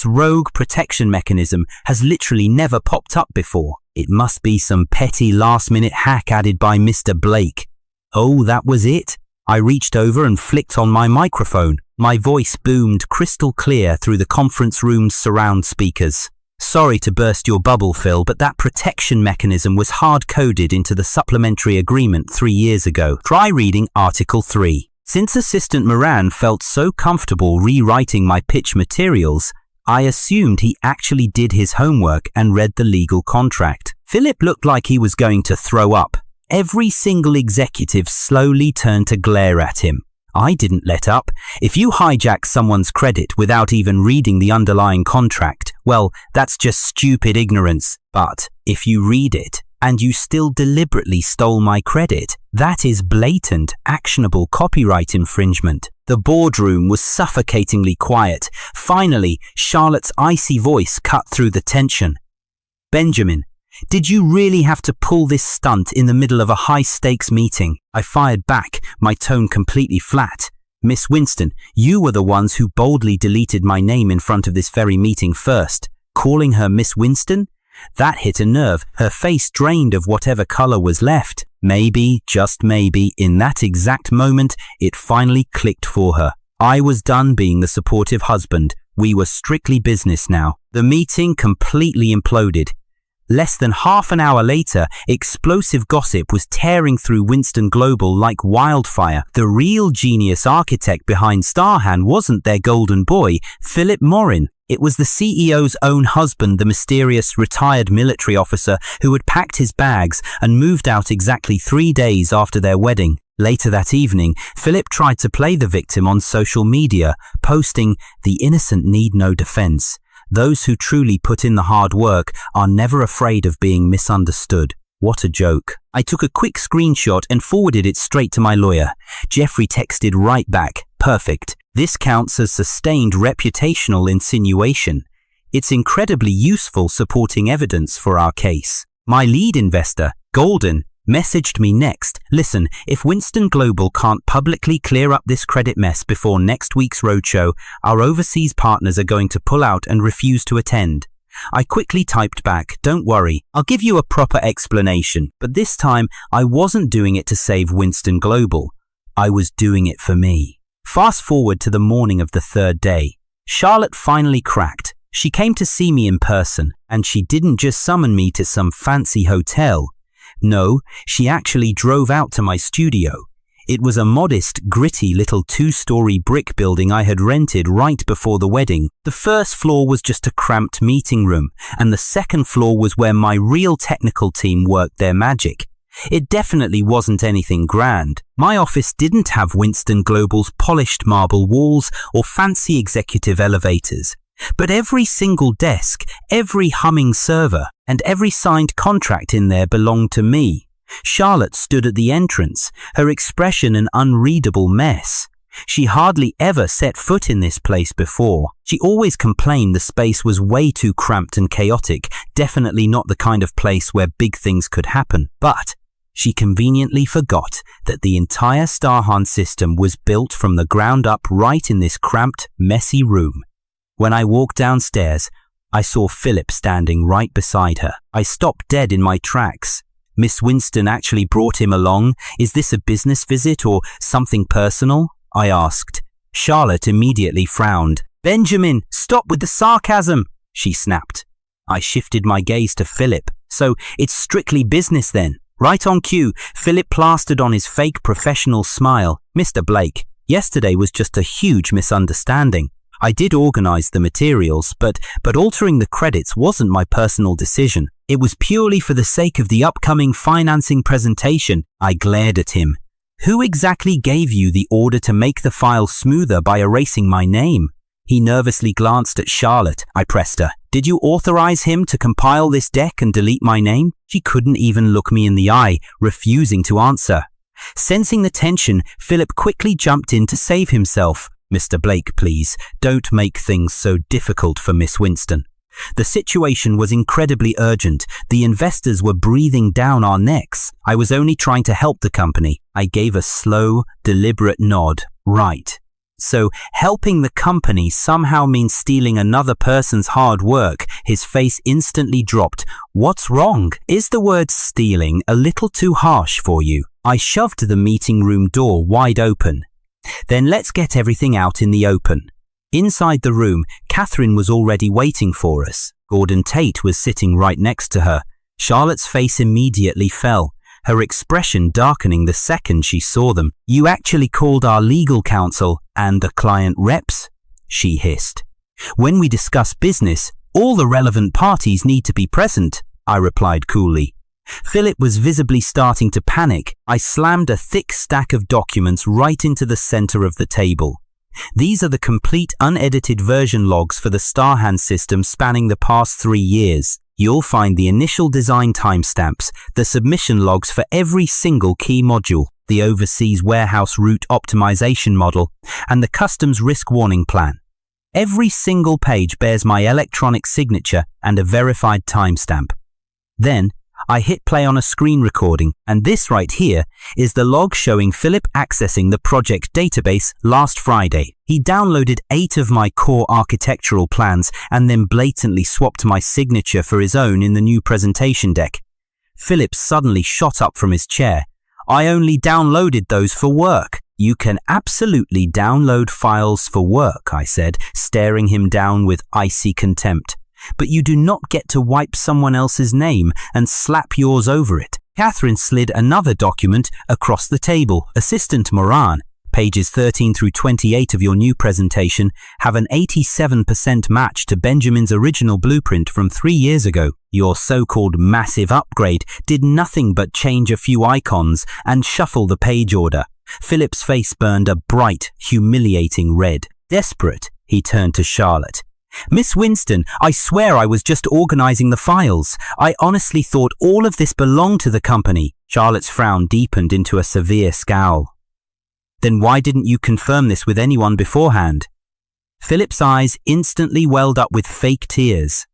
rogue protection mechanism has literally never popped up before. It must be some petty last-minute hack added by Mr. Blake. Oh, that was it? I reached over and flicked on my microphone. My voice boomed crystal clear through the conference room's surround speakers. Sorry to burst your bubble, Phil, but that protection mechanism was hard-coded into the supplementary agreement 3 years ago. Try reading Article 3. Since Assistant Moran felt so comfortable rewriting my pitch materials, I assumed he actually did his homework and read the legal contract. Philip looked like he was going to throw up. Every single executive slowly turned to glare at him. I didn't let up. If you hijack someone's credit without even reading the underlying contract, well, that's just stupid ignorance. But if you read it and you still deliberately stole my credit, that is blatant, actionable copyright infringement. The boardroom was suffocatingly quiet. Finally, Charlotte's icy voice cut through the tension. Benjamin, did you really have to pull this stunt in the middle of a high-stakes meeting? I fired back, my tone completely flat. Miss Winston, you were the ones who boldly deleted my name in front of this very meeting first. Calling her Miss Winston? That hit a nerve, her face drained of whatever color was left. Maybe, just maybe, in that exact moment, it finally clicked for her. I was done being the supportive husband. We were strictly business now. The meeting completely imploded. Less than half an hour later, explosive gossip was tearing through Winston Global like wildfire. The real genius architect behind Starhan wasn't their golden boy, Philip Morin. It was the CEO's own husband, the mysterious retired military officer who had packed his bags and moved out exactly 3 days after their wedding. Later that evening, Philip tried to play the victim on social media, posting, "The innocent need no defense. Those who truly put in the hard work are never afraid of being misunderstood." What a joke. I took a quick screenshot and forwarded it straight to my lawyer. Jeffrey texted right back, "Perfect. This counts as sustained reputational insinuation. It's incredibly useful supporting evidence for our case." My lead investor, Golden, messaged me next. "Listen, if Winston Global can't publicly clear up this credit mess before next week's roadshow, our overseas partners are going to pull out and refuse to attend." I quickly typed back, "Don't worry, I'll give you a proper explanation." But this time, I wasn't doing it to save Winston Global. I was doing it for me. Fast forward to the morning of the third day. Charlotte finally cracked. She came to see me in person, and she didn't just summon me to some fancy hotel. No, she actually drove out to my studio. It was a modest, gritty little 2-story brick building I had rented right before the wedding. The first floor was just a cramped meeting room, and the second floor was where my real technical team worked their magic. It definitely wasn't anything grand. My office didn't have Winston Global's polished marble walls or fancy executive elevators. But every single desk, every humming server, and every signed contract in there belonged to me. Charlotte stood at the entrance, her expression an unreadable mess. She hardly ever set foot in this place before. She always complained the space was way too cramped and chaotic, definitely not the kind of place where big things could happen. But she conveniently forgot that the entire Starhan system was built from the ground up right in this cramped, messy room. When I walked downstairs, I saw Philip standing right beside her. I stopped dead in my tracks. Miss Winston actually brought him along. Is this a business visit or something personal? I asked. Charlotte immediately frowned. Benjamin, stop with the sarcasm, she snapped. I shifted my gaze to Philip. So it's strictly business then? Right on cue, Philip plastered on his fake professional smile. Mr. Blake, yesterday was just a huge misunderstanding. I did organize the materials, but altering the credits wasn't my personal decision. It was purely for the sake of the upcoming financing presentation. I glared at him. Who exactly gave you the order to make the file smoother by erasing my name? He nervously glanced at Charlotte. I pressed her. Did you authorize him to compile this deck and delete my name? She couldn't even look me in the eye, refusing to answer. Sensing the tension, Philip quickly jumped in to save himself. Mr. Blake, please, don't make things so difficult for Miss Winston. The situation was incredibly urgent. The investors were breathing down our necks. I was only trying to help the company. I gave a slow, deliberate nod. Right. So, helping the company somehow means stealing another person's hard work. His face instantly dropped. What's wrong? Is the word stealing a little too harsh for you? I shoved the meeting room door wide open. Then let's get everything out in the open. Inside the room, Catherine was already waiting for us. Gordon Tate was sitting right next to her. Charlotte's face immediately fell, her expression darkening the second she saw them. You actually called our legal counsel and the client reps? She hissed. When we discuss business, all the relevant parties need to be present, I replied coolly. Philip was visibly starting to panic. I slammed a thick stack of documents right into the center of the table. These are the complete unedited version logs for the Starhan system spanning the past 3 years. You'll find the initial design timestamps, the submission logs for every single key module, the overseas warehouse route optimization model, and the customs risk warning plan. Every single page bears my electronic signature and a verified timestamp. Then, I hit play on a screen recording, and this right here is the log showing Philip accessing the project database last Friday. He downloaded 8 of my core architectural plans and then blatantly swapped my signature for his own in the new presentation deck. Philip suddenly shot up from his chair. I only downloaded those for work. You can absolutely download files for work, I said, staring him down with icy contempt. But you do not get to wipe someone else's name and slap yours over it. Catherine slid another document across the table. Assistant Moran, pages 13 through 28 of your new presentation have an 87% match to Benjamin's original blueprint from 3 years ago. Your so-called massive upgrade did nothing but change a few icons and shuffle the page order. Philip's face burned a bright, humiliating red. Desperate, he turned to Charlotte. Miss Winston, I swear I was just organizing the files. I honestly thought all of this belonged to the company. Charlotte's frown deepened into a severe scowl. Then why didn't you confirm this with anyone beforehand? Philip's eyes instantly welled up with fake tears.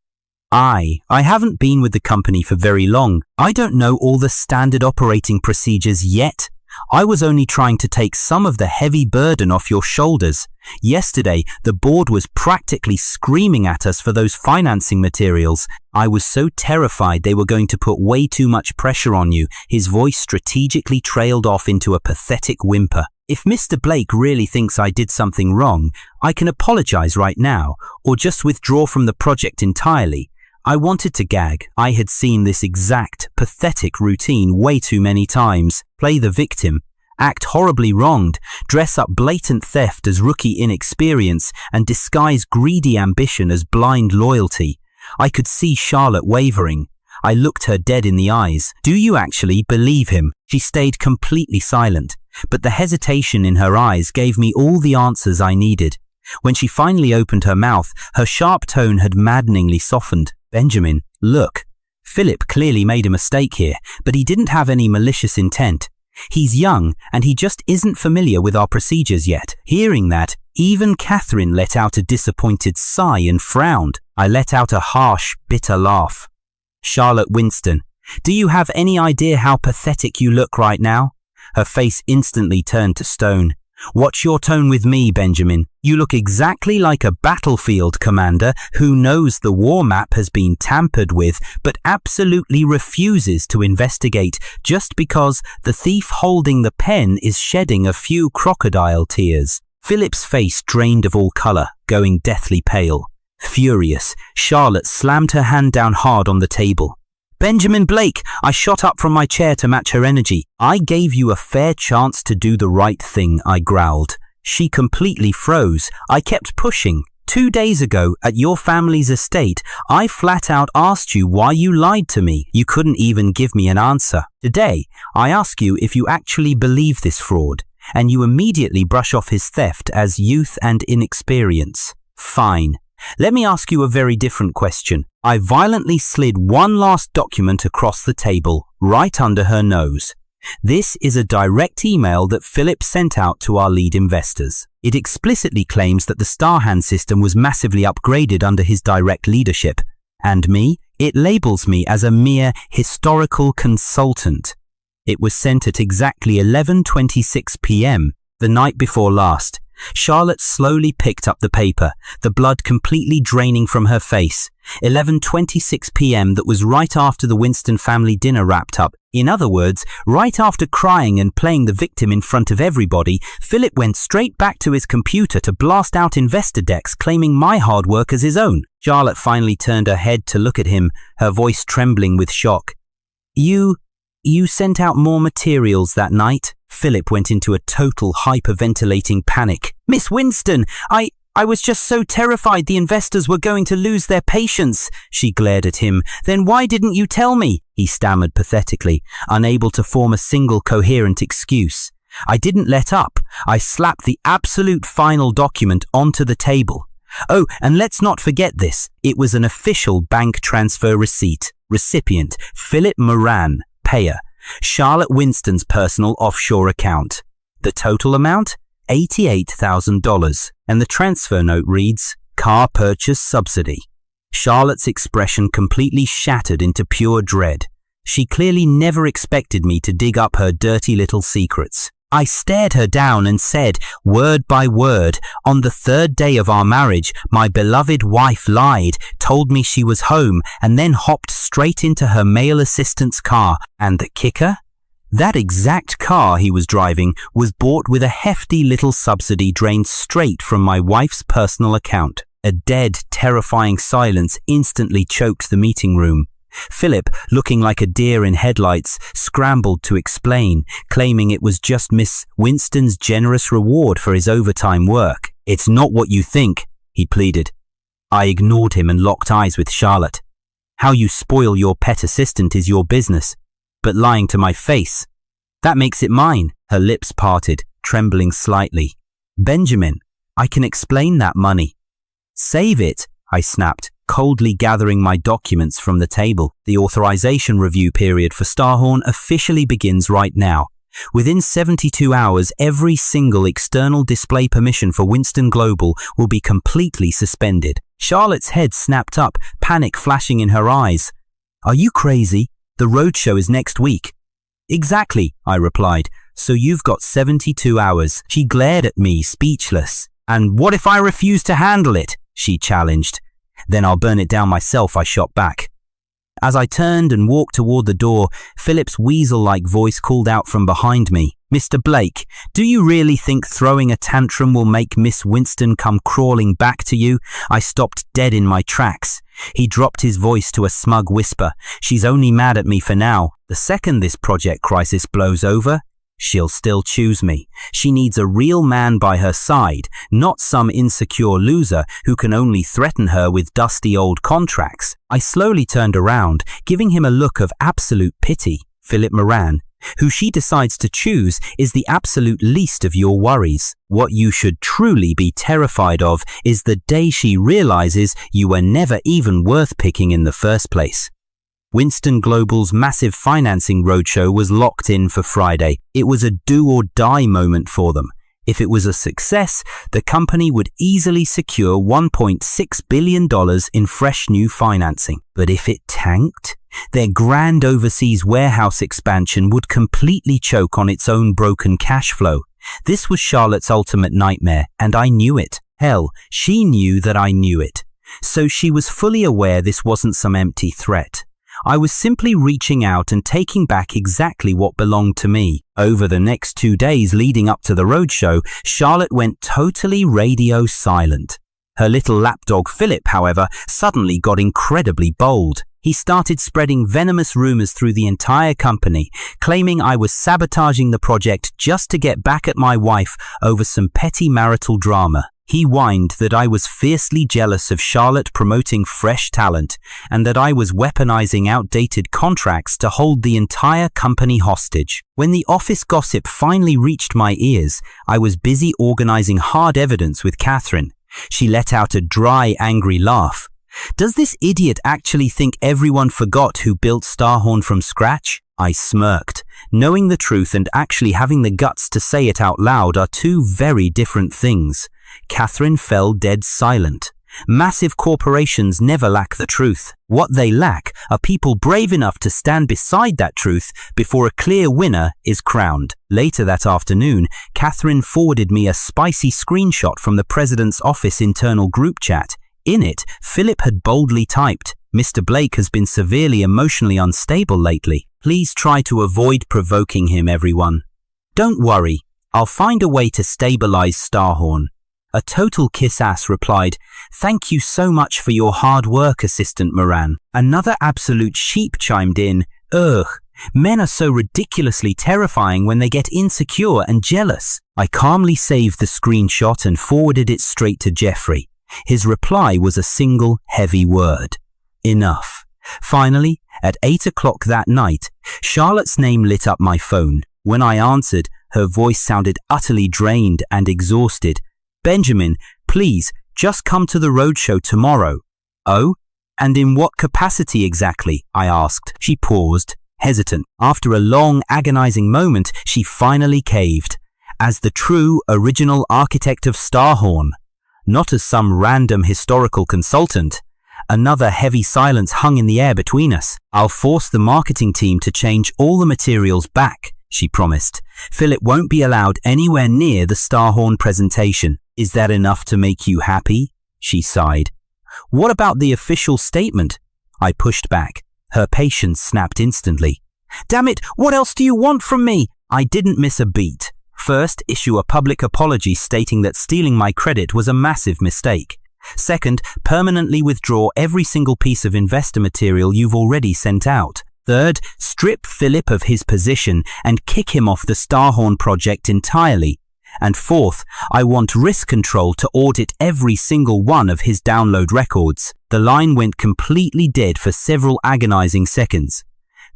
I haven't been with the company for very long. I don't know all the standard operating procedures yet. I was only trying to take some of the heavy burden off your shoulders. Yesterday, the board was practically screaming at us for those financing materials. I was so terrified they were going to put way too much pressure on you. His voice strategically trailed off into a pathetic whimper. If Mr. Blake really thinks I did something wrong, I can apologize right now, or just withdraw from the project entirely. I wanted to gag. I had seen this exact, pathetic routine way too many times. Play the victim, act horribly wronged, dress up blatant theft as rookie inexperience, and disguise greedy ambition as blind loyalty. I could see Charlotte wavering. I looked her dead in the eyes. Do you actually believe him? She stayed completely silent, but the hesitation in her eyes gave me all the answers I needed. When she finally opened her mouth, her sharp tone had maddeningly softened. Benjamin, look. Philip clearly made a mistake here, but he didn't have any malicious intent. He's young, and he just isn't familiar with our procedures yet. Hearing that, even Catherine let out a disappointed sigh and frowned. I let out a harsh, bitter laugh. Charlotte Winston, do you have any idea how pathetic you look right now? Her face instantly turned to stone. Watch your tone with me, Benjamin. You look exactly like a battlefield commander who knows the war map has been tampered with but absolutely refuses to investigate just because the thief holding the pen is shedding a few crocodile tears. Philip's face drained of all color, going deathly pale. Furious, Charlotte slammed her hand down hard on the table. Benjamin Blake, I shot up from my chair to match her energy. I gave you a fair chance to do the right thing, I growled. She completely froze. I kept pushing. 2 days ago, at your family's estate, I flat out asked you why you lied to me. You couldn't even give me an answer. Today, I ask you if you actually believe this fraud, and you immediately brush off his theft as youth and inexperience. Fine. Let me ask you a very different question. I violently slid one last document across the table, right under her nose. This is a direct email that Philip sent out to our lead investors. It explicitly claims that the Starhand system was massively upgraded under his direct leadership. And me? It labels me as a mere historical consultant. It was sent at exactly 11:26 p.m., the night before last. Charlotte slowly picked up the paper, the blood completely draining from her face. 11:26 p.m. that was right after the Winston family dinner wrapped up. In other words, right after crying and playing the victim in front of everybody, Philip went straight back to his computer to blast out investor decks claiming my hard work as his own. Charlotte finally turned her head to look at him, her voice trembling with shock. You sent out more materials that night? Philip went into a total hyperventilating panic. Miss Winston, I was just so terrified the investors were going to lose their patience. She glared at him. Then why didn't you tell me? He stammered pathetically, unable to form a single coherent excuse. I didn't let up. I slapped the absolute final document onto the table. Oh, and let's not forget this. It was an official bank transfer receipt. Recipient, Philip Moran. Payer, Charlotte Winston's personal offshore account. The total amount? $88,000. And the transfer note reads, car purchase subsidy. Charlotte's expression completely shattered into pure dread. She clearly never expected me to dig up her dirty little secrets. I stared her down and said, word by word, on the 3rd day of our marriage, my beloved wife lied, told me she was home, and then hopped straight into her male assistant's car. And the kicker? That exact car he was driving was bought with a hefty little subsidy drained straight from my wife's personal account. A dead, terrifying silence instantly choked the meeting room. Philip, looking like a deer in headlights, scrambled to explain, claiming it was just Miss Winston's generous reward for his overtime work. It's not what you think, he pleaded. I ignored him and locked eyes with Charlotte. How you spoil your pet assistant is your business, but lying to my face, that makes it mine. Her lips parted, trembling slightly. Benjamin, I can explain that money. Save it, I snapped, coldly gathering my documents from the table. The authorization review period for Starhorn officially begins right now. Within 72 hours, every single external display permission for Winston Global will be completely suspended. Charlotte's head snapped up, panic flashing in her eyes. Are you crazy? The roadshow is next week. Exactly, I replied. So you've got 72 hours. She glared at me, speechless. And what if I refuse to handle it? She challenged. Then I'll burn it down myself, I shot back. As I turned and walked toward the door, Philip's weasel-like voice called out from behind me, "Mr. Blake, do you really think throwing a tantrum will make Miss Winston come crawling back to you?" I stopped dead in my tracks. He dropped his voice to a smug whisper. "She's only mad at me for now. The second this project crisis blows over, she'll still choose me. She needs a real man by her side, not some insecure loser who can only threaten her with dusty old contracts." I slowly turned around, giving him a look of absolute pity. "Philip Moran, who she decides to choose is the absolute least of your worries. What you should truly be terrified of is the day she realizes you were never even worth picking in the first place." Winston Global's massive financing roadshow was locked in for Friday. It was a do-or-die moment for them. If it was a success, the company would easily secure $1.6 billion in fresh new financing. But if it tanked, their grand overseas warehouse expansion would completely choke on its own broken cash flow. This was Charlotte's ultimate nightmare, and I knew it. Hell, she knew that I knew it. So she was fully aware this wasn't some empty threat. I was simply reaching out and taking back exactly what belonged to me. Over the next 2 days leading up to the roadshow, Charlotte went totally radio silent. Her little lapdog Philip, however, suddenly got incredibly bold. He started spreading venomous rumors through the entire company, claiming I was sabotaging the project just to get back at my wife over some petty marital drama. He whined that I was fiercely jealous of Charlotte promoting fresh talent and that I was weaponizing outdated contracts to hold the entire company hostage. When the office gossip finally reached my ears, I was busy organizing hard evidence with Catherine. She let out a dry, angry laugh. "Does this idiot actually think everyone forgot who built Starhorn from scratch?" I smirked. Knowing the truth and actually having the guts to say it out loud are two very different things. Catherine fell dead silent. Massive corporations never lack the truth. What they lack are people brave enough to stand beside that truth before a clear winner is crowned. Later that afternoon, Catherine forwarded me a spicy screenshot from the president's office internal group chat. In it, Philip had boldly typed, "Mr. Blake has been severely emotionally unstable lately. Please try to avoid provoking him, everyone. Don't worry, I'll find a way to stabilize Starhorn." A total kiss-ass replied, "Thank you so much for your hard work, Assistant Moran." Another absolute sheep chimed in, "Ugh, men are so ridiculously terrifying when they get insecure and jealous." I calmly saved the screenshot and forwarded it straight to Jeffrey. His reply was a single heavy word: enough. Finally, at 8 o'clock that night, Charlotte's name lit up my phone. When I answered, her voice sounded utterly drained and exhausted. "Benjamin, please, just come to the roadshow tomorrow." "Oh? And in what capacity exactly?" I asked. She paused, hesitant. After a long, agonizing moment, she finally caved. "As the true, original architect of Starhorn. Not as some random historical consultant." Another heavy silence hung in the air between us. "I'll force the marketing team to change all the materials back," she promised. "Philip won't be allowed anywhere near the Starhorn presentation." "Is that enough to make you happy?" she sighed. "What about the official statement?" I pushed back. Her patience snapped instantly. "Damn it, what else do you want from me?" I didn't miss a beat. First, issue a public apology stating that stealing my credit was a massive mistake. Second, permanently withdraw every single piece of investor material you've already sent out. Third, strip Philip of his position and kick him off the Starhorn project entirely. And fourth, I want risk control to audit every single one of his download records. The line went completely dead for several agonizing seconds.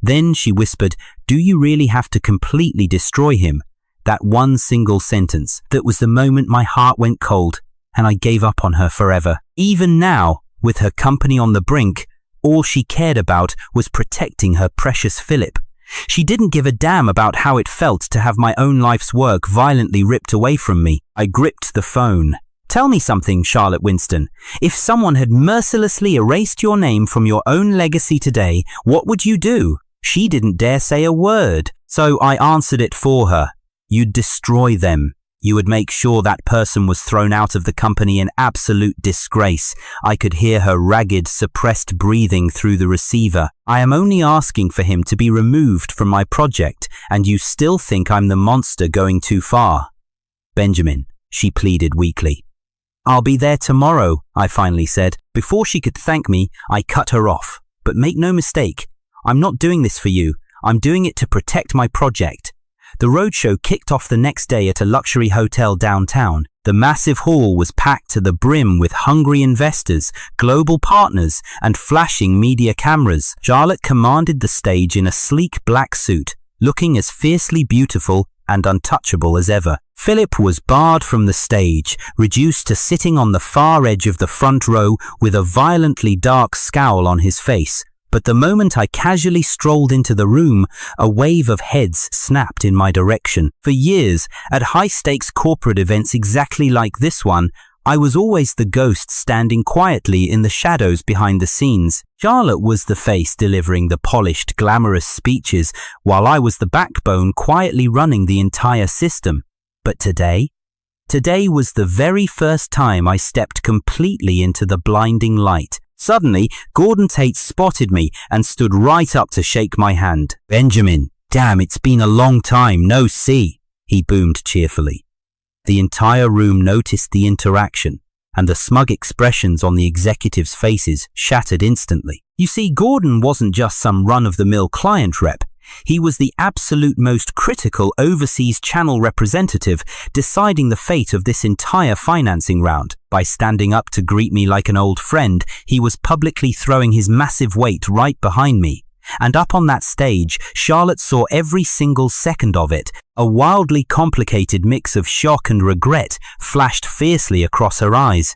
Then she whispered, "Do you really have to completely destroy him?" That one single sentence, that was the moment my heart went cold, and I gave up on her forever. Even now, with her company on the brink, all she cared about was protecting her precious Philip. She didn't give a damn about how it felt to have my own life's work violently ripped away from me. I gripped the phone. "Tell me something, Charlotte Winston. If someone had mercilessly erased your name from your own legacy today, what would you do?" She didn't dare say a word, so I answered it for her. "You'd destroy them. You would make sure that person was thrown out of the company in absolute disgrace. I could hear her ragged, suppressed breathing through the receiver. I am only asking for him to be removed from my project, and you still think I'm the monster going too far. Benjamin, she pleaded weakly. I'll be there tomorrow, I finally said. Before she could thank me, I cut her off. But make no mistake, I'm not doing this for you. I'm doing it to protect my project. The roadshow kicked off the next day at a luxury hotel downtown. The massive hall was packed to the brim with hungry investors, global partners, and flashing media cameras. Charlotte commanded the stage in a sleek black suit, looking as fiercely beautiful and untouchable as ever. Philip was barred from the stage, reduced to sitting on the far edge of the front row with a violently dark scowl on his face. But the moment I casually strolled into the room, a wave of heads snapped in my direction. For years, at high-stakes corporate events exactly like this one, I was always the ghost standing quietly in the shadows behind the scenes. Charlotte was the face delivering the polished, glamorous speeches, while I was the backbone quietly running the entire system. But today was the very first time I stepped completely into the blinding light. Suddenly, Gordon Tate spotted me and stood right up to shake my hand. Benjamin, damn, it's been a long time, no see, he boomed cheerfully. The entire room noticed the interaction, and the smug expressions on the executives' faces shattered instantly. You see, Gordon wasn't just some run-of-the-mill client rep. He was the absolute most critical overseas channel representative, deciding the fate of this entire financing round. By standing up to greet me like an old friend, he was publicly throwing his massive weight right behind me. And up on that stage, Charlotte saw every single second of it. A wildly complicated mix of shock and regret flashed fiercely across her eyes.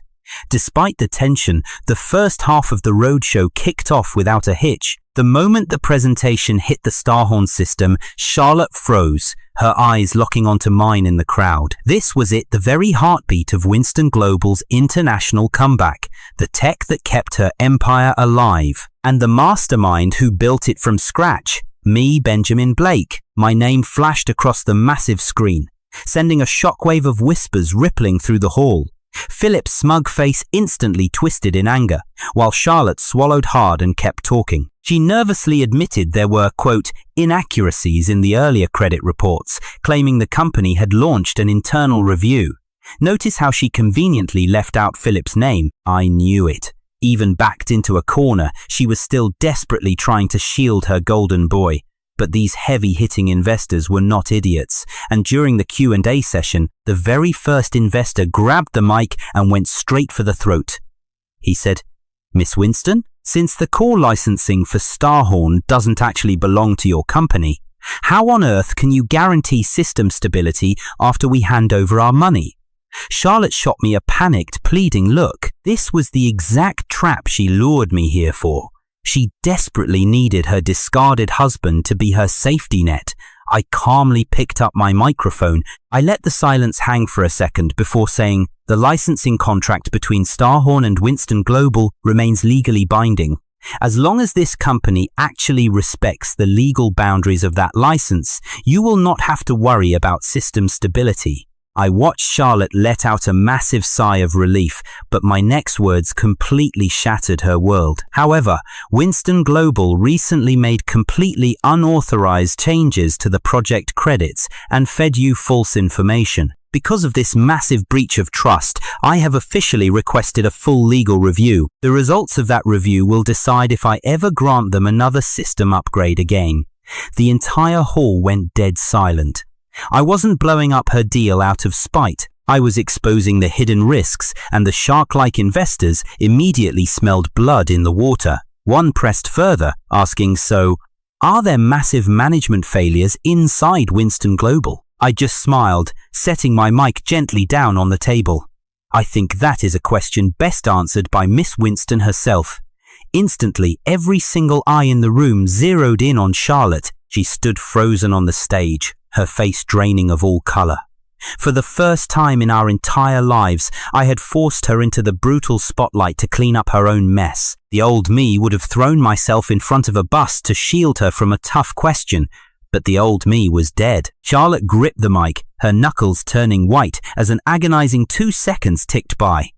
Despite the tension, the first half of the roadshow kicked off without a hitch. The moment the presentation hit the Starhorn system, Charlotte froze, her eyes locking onto mine in the crowd. This was it, the very heartbeat of Winston Global's international comeback, the tech that kept her empire alive, and the mastermind who built it from scratch. Me, Benjamin Blake. My name flashed across the massive screen, sending a shockwave of whispers rippling through the hall. Philip's smug face instantly twisted in anger, while Charlotte swallowed hard and kept talking. She nervously admitted there were, quote, inaccuracies in the earlier credit reports, claiming the company had launched an internal review. Notice how she conveniently left out Philip's name. I knew it. Even backed into a corner, she was still desperately trying to shield her golden boy. But these heavy-hitting investors were not idiots, and during the Q&A session, the very first investor grabbed the mic and went straight for the throat. He said, Miss Winston, since the core licensing for Starhorn doesn't actually belong to your company, how on earth can you guarantee system stability after we hand over our money? Charlotte shot me a panicked, pleading look. This was the exact trap she lured me here for. She desperately needed her discarded husband to be her safety net. I calmly picked up my microphone. I let the silence hang for a second before saying, the licensing contract between Starhorn and Winston Global remains legally binding. As long as this company actually respects the legal boundaries of that license, you will not have to worry about system stability. I watched Charlotte let out a massive sigh of relief, but my next words completely shattered her world. However, Winston Global recently made completely unauthorized changes to the project credits and fed you false information. Because of this massive breach of trust, I have officially requested a full legal review. The results of that review will decide if I ever grant them another system upgrade again. The entire hall went dead silent. I wasn't blowing up her deal out of spite. I was exposing the hidden risks, and the shark-like investors immediately smelled blood in the water. One pressed further, asking, so, are there massive management failures inside Winston Global? I just smiled, setting my mic gently down on the table. I think that is a question best answered by Miss Winston herself. Instantly, every single eye in the room zeroed in on Charlotte. She stood frozen on the stage, her face draining of all color. For the first time in our entire lives, I had forced her into the brutal spotlight to clean up her own mess. The old me would have thrown myself in front of a bus to shield her from a tough question, but the old me was dead. Charlotte gripped the mic, her knuckles turning white as an agonizing 2 seconds ticked by.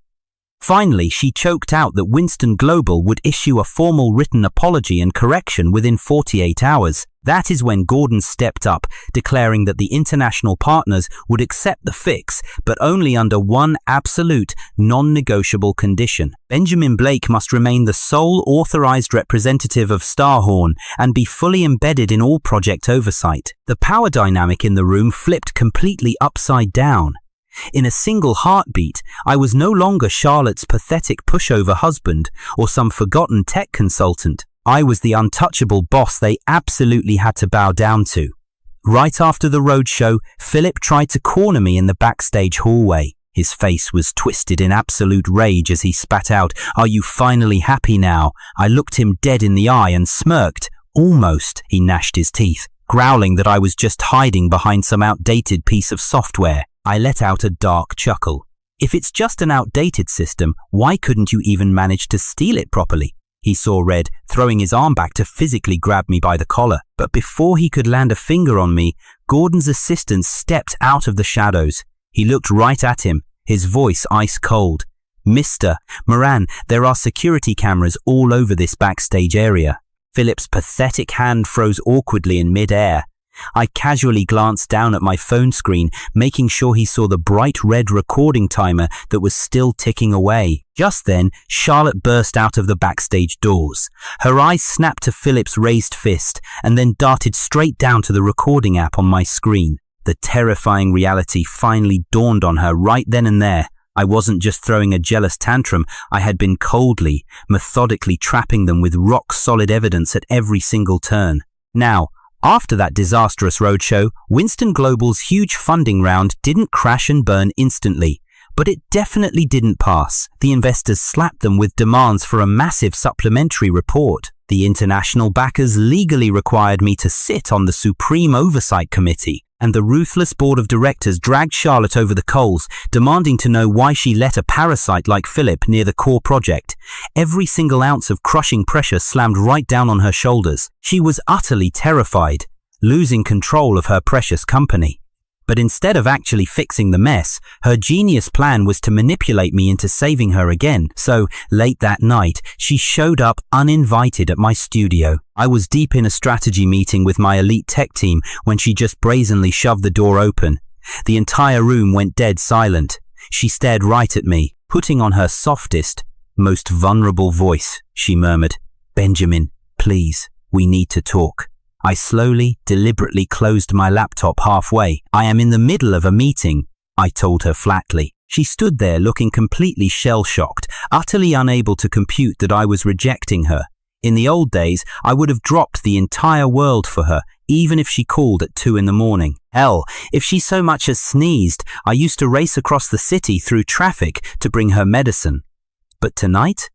Finally, she choked out that Winston Global would issue a formal written apology and correction within 48 hours. That is when Gordon stepped up, declaring that the international partners would accept the fix, but only under one absolute, non-negotiable condition. Benjamin Blake must remain the sole authorized representative of Starhorn and be fully embedded in all project oversight. The power dynamic in the room flipped completely upside down. In a single heartbeat, I was no longer Charlotte's pathetic pushover husband or some forgotten tech consultant. I was the untouchable boss they absolutely had to bow down to. Right after the roadshow, Philip tried to corner me in the backstage hallway. His face was twisted in absolute rage as he spat out, "Are you finally happy now?" I looked him dead in the eye and smirked. Almost, he gnashed his teeth, growling that I was just hiding behind some outdated piece of software. I let out a dark chuckle. If it's just an outdated system, why couldn't you even manage to steal it properly? He saw red, throwing his arm back to physically grab me by the collar. But before he could land a finger on me, Gordon's assistant stepped out of the shadows. He looked right at him, his voice ice cold. "Mr. Moran, there are security cameras all over this backstage area." Philip's pathetic hand froze awkwardly in mid-air. I casually glanced down at my phone screen, making sure he saw the bright red recording timer that was still ticking away. Just then, Charlotte burst out of the backstage doors. Her eyes snapped to Philip's raised fist and then darted straight down to the recording app on my screen. The terrifying reality finally dawned on her right then and there. I wasn't just throwing a jealous tantrum, I had been coldly, methodically trapping them with rock-solid evidence at every single turn. Now, after that disastrous roadshow, Winston Global's huge funding round didn't crash and burn instantly, but it definitely didn't pass. The investors slapped them with demands for a massive supplementary report. The international backers legally required me to sit on the Supreme Oversight Committee, and the ruthless board of directors dragged Charlotte over the coals, demanding to know why she let a parasite like Philip near the core project. Every single ounce of crushing pressure slammed right down on her shoulders. She was utterly terrified, losing control of her precious company. But instead of actually fixing the mess, her genius plan was to manipulate me into saving her again. So, late that night, she showed up uninvited at my studio. I was deep in a strategy meeting with my elite tech team when she just brazenly shoved the door open. The entire room went dead silent. She stared right at me, putting on her softest, most vulnerable voice. She murmured, "Benjamin, please, we need to talk." I slowly, deliberately closed my laptop halfway. "I am in the middle of a meeting," I told her flatly. She stood there looking completely shell-shocked, utterly unable to compute that I was rejecting her. In the old days, I would have dropped the entire world for her, even if she called at 2 a.m. Hell, if she so much as sneezed, I used to race across the city through traffic to bring her medicine. But tonight?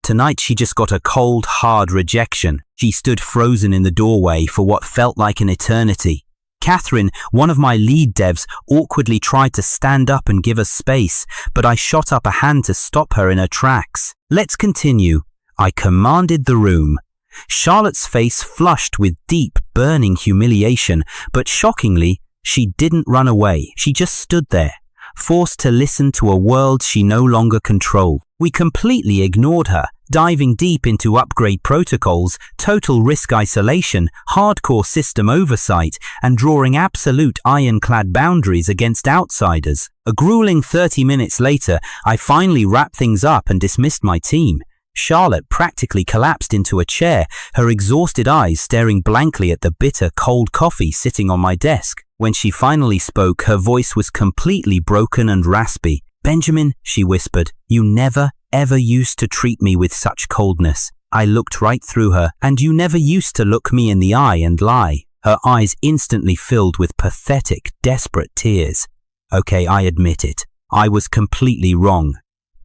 Tonight she just got a cold, hard rejection. She stood frozen in the doorway for what felt like an eternity. Catherine, one of my lead devs, awkwardly tried to stand up and give us space, but I shot up a hand to stop her in her tracks. "Let's continue," I commanded the room. Charlotte's face flushed with deep, burning humiliation, but shockingly, she didn't run away. She just stood there, forced to listen to a world she no longer controlled. We completely ignored her, diving deep into upgrade protocols, total risk isolation, hardcore system oversight, and drawing absolute ironclad boundaries against outsiders. A grueling 30 minutes later, I finally wrapped things up and dismissed my team. Charlotte practically collapsed into a chair, her exhausted eyes staring blankly at the bitter, cold coffee sitting on my desk. When she finally spoke, her voice was completely broken and raspy. "Benjamin," she whispered, "you never, ever used to treat me with such coldness." I looked right through her, "And you never used to look me in the eye and lie." Her eyes instantly filled with pathetic, desperate tears. "Okay, I admit it. I was completely wrong.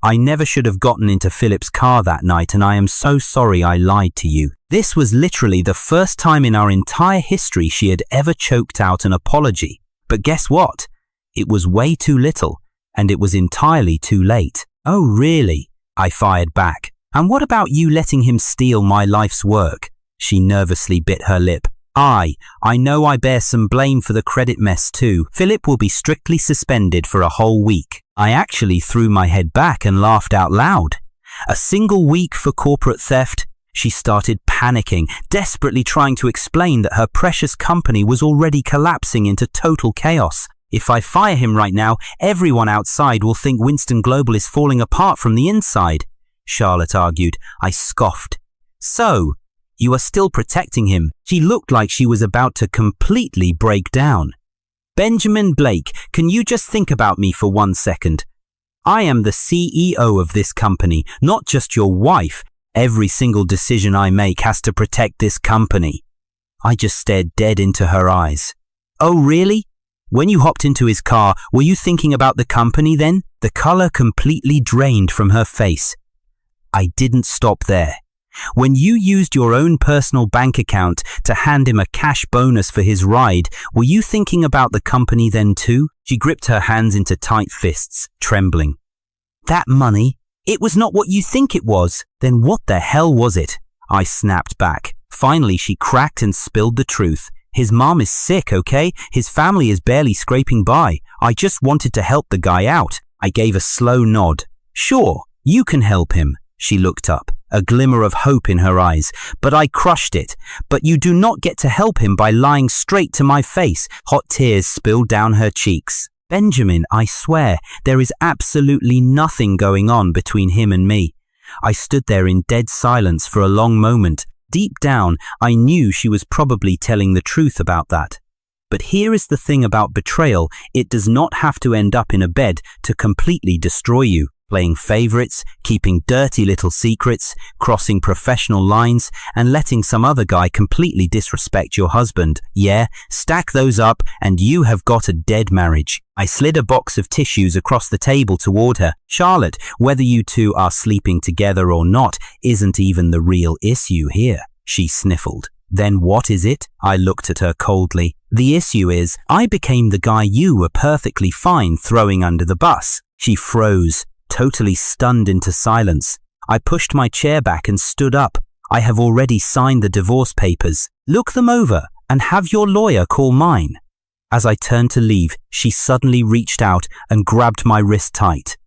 I never should have gotten into Philip's car that night, and I am so sorry I lied to you." This was literally the first time in our entire history she had ever choked out an apology. But guess what? It was way too little, and it was entirely too late. "Oh, really?" I fired back. "And what about you letting him steal my life's work?" She nervously bit her lip. I know I bear some blame for the credit mess too. Philip will be strictly suspended for a whole week. I actually threw my head back and laughed out loud. A single week for corporate theft? She started panicking, desperately trying to explain that her precious company was already collapsing into total chaos. If I fire him right now, everyone outside will think Winston Global is falling apart from the inside, Charlotte argued. I scoffed. So, you are still protecting him? She looked like she was about to completely break down. Benjamin Blake, can you just think about me for 1 second? I am the CEO of this company, not just your wife. Every single decision I make has to protect this company. I just stared dead into her eyes. Oh, really? When you hopped into his car, were you thinking about the company then? The color completely drained from her face. I didn't stop there. When you used your own personal bank account to hand him a cash bonus for his ride, were you thinking about the company then too? She gripped her hands into tight fists, trembling. That money? It was not what you think it was. Then what the hell was it? I snapped back. Finally, she cracked and spilled the truth. His mom is sick, okay? His family is barely scraping by. I just wanted to help the guy out. I gave a slow nod. Sure, you can help him. She looked up, a glimmer of hope in her eyes. But I crushed it. But you do not get to help him by lying straight to my face. Hot tears spilled down her cheeks. Benjamin, I swear, there is absolutely nothing going on between him and me. I stood there in dead silence for a long moment. Deep down, I knew she was probably telling the truth about that. But here is the thing about betrayal. It does not have to end up in a bed to completely destroy you. Playing favorites, keeping dirty little secrets, crossing professional lines, and letting some other guy completely disrespect your husband. Yeah, stack those up and you have got a dead marriage. I slid a box of tissues across the table toward her. Charlotte, whether you two are sleeping together or not isn't even the real issue here, she sniffled. Then what is it? I looked at her coldly. The issue is, I became the guy you were perfectly fine throwing under the bus. She froze, totally stunned into silence. I pushed my chair back and stood up. I have already signed the divorce papers. Look them over and have your lawyer call mine. As I turned to leave, she suddenly reached out and grabbed my wrist tight.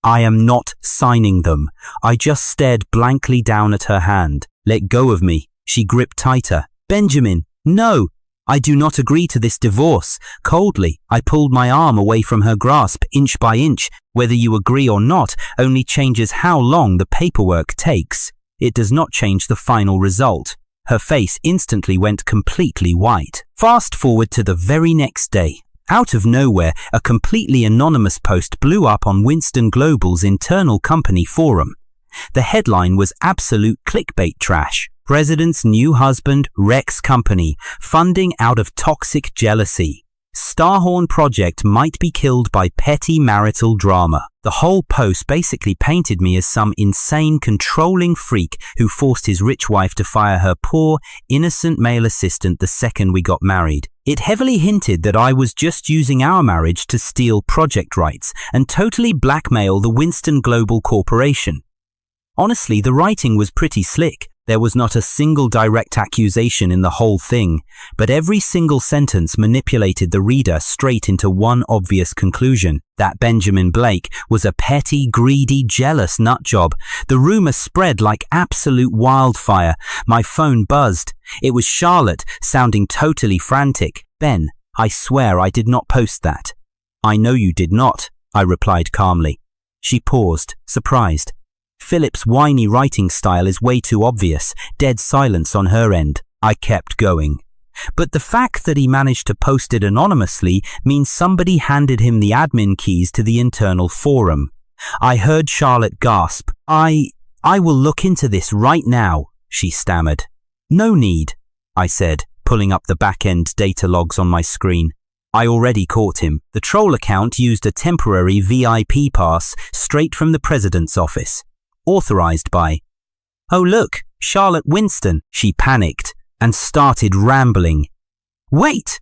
I am not signing them. I just stared blankly down at her hand. Let go of me. She gripped tighter. Benjamin, no. I do not agree to this divorce. Coldly, I pulled my arm away from her grasp, inch by inch. Whether you agree or not only changes how long the paperwork takes. It does not change the final result. Her face instantly went completely white. Fast forward to the very next day. Out of nowhere, a completely anonymous post blew up on Winston Global's internal company forum. The headline was absolute clickbait trash. President's new husband wrecks company, funding out of toxic jealousy. Starhorn project might be killed by petty marital drama. The whole post basically painted me as some insane, controlling freak who forced his rich wife to fire her poor, innocent male assistant the second we got married. It heavily hinted that I was just using our marriage to steal project rights and totally blackmail the Winston Global Corporation. Honestly, the writing was pretty slick. There was not a single direct accusation in the whole thing, but every single sentence manipulated the reader straight into one obvious conclusion, that Benjamin Blake was a petty, greedy, jealous nutjob. The rumor spread like absolute wildfire. My phone buzzed. It was Charlotte, sounding totally frantic. Ben, I swear I did not post that. I know you did not, I replied calmly. She paused, surprised. Philip's whiny writing style is way too obvious. Dead silence on her end. I kept going. But the fact that he managed to post it anonymously means somebody handed him the admin keys to the internal forum. I heard Charlotte gasp. I will look into this right now, she stammered. No need, I said, pulling up the back-end data logs on my screen. I already caught him. The troll account used a temporary VIP pass straight from the president's office. Authorized by. Oh look, Charlotte Winston, she panicked and started rambling. Wait!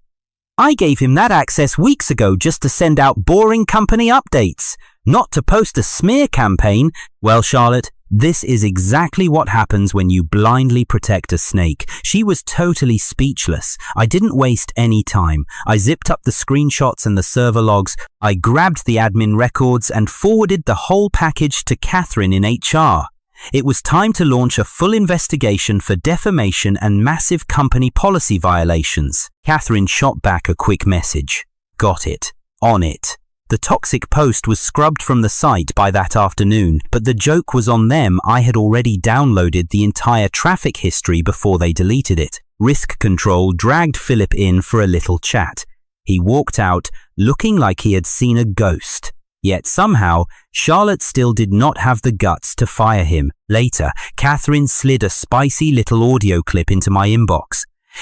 I gave him that access weeks ago just to send out boring company updates, not to post a smear campaign. Well, Charlotte, This is exactly what happens when you blindly protect a snake. She was totally speechless. I didn't waste any time. I zipped up the screenshots and the server logs. I grabbed the admin records and forwarded the whole package to Catherine in HR. It was time to launch a full investigation for defamation and massive company policy violations. Catherine shot back a quick message. Got it. On it. The toxic post was scrubbed from the site by that afternoon, but the joke was on them. I had already downloaded the entire traffic history before they deleted it. Risk Control dragged Philip in for a little chat. He walked out, looking like he had seen a ghost. Yet somehow, Charlotte still did not have the guts to fire him. Later, Catherine slid a spicy little audio clip into my inbox.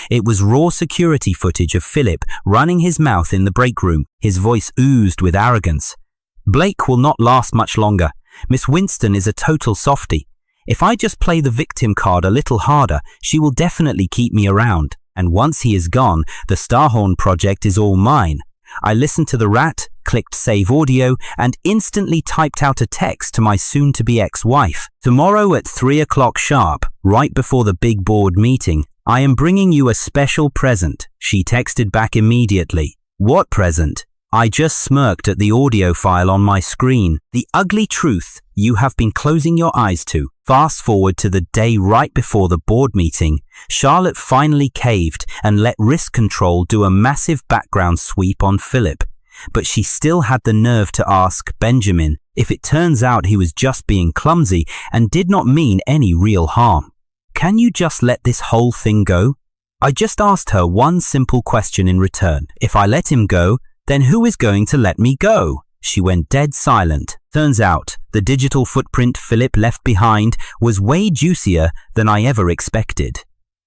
It was raw security footage of Philip running his mouth in the break room. His voice oozed with arrogance. Blake will not last much longer. Miss Winston is a total softie. If I just play the victim card a little harder, she will definitely keep me around. And once he is gone, the Starhorn project is all mine. I listened to the rat, clicked save audio, and instantly typed out a text to my soon-to-be ex-wife. Tomorrow at 3 o'clock sharp, right before the big board meeting, I am bringing you a special present. She texted back immediately. What present? I just smirked at the audio file on my screen. The ugly truth you have been closing your eyes to. Fast forward to the day right before the board meeting. Charlotte finally caved and let Risk Control do a massive background sweep on Philip. But she still had the nerve to ask Benjamin if it turns out he was just being clumsy and did not mean any real harm. Can you just let this whole thing go? I just asked her one simple question in return. If I let him go, then who is going to let me go? She went dead silent. Turns out, the digital footprint Philip left behind was way juicier than I ever expected.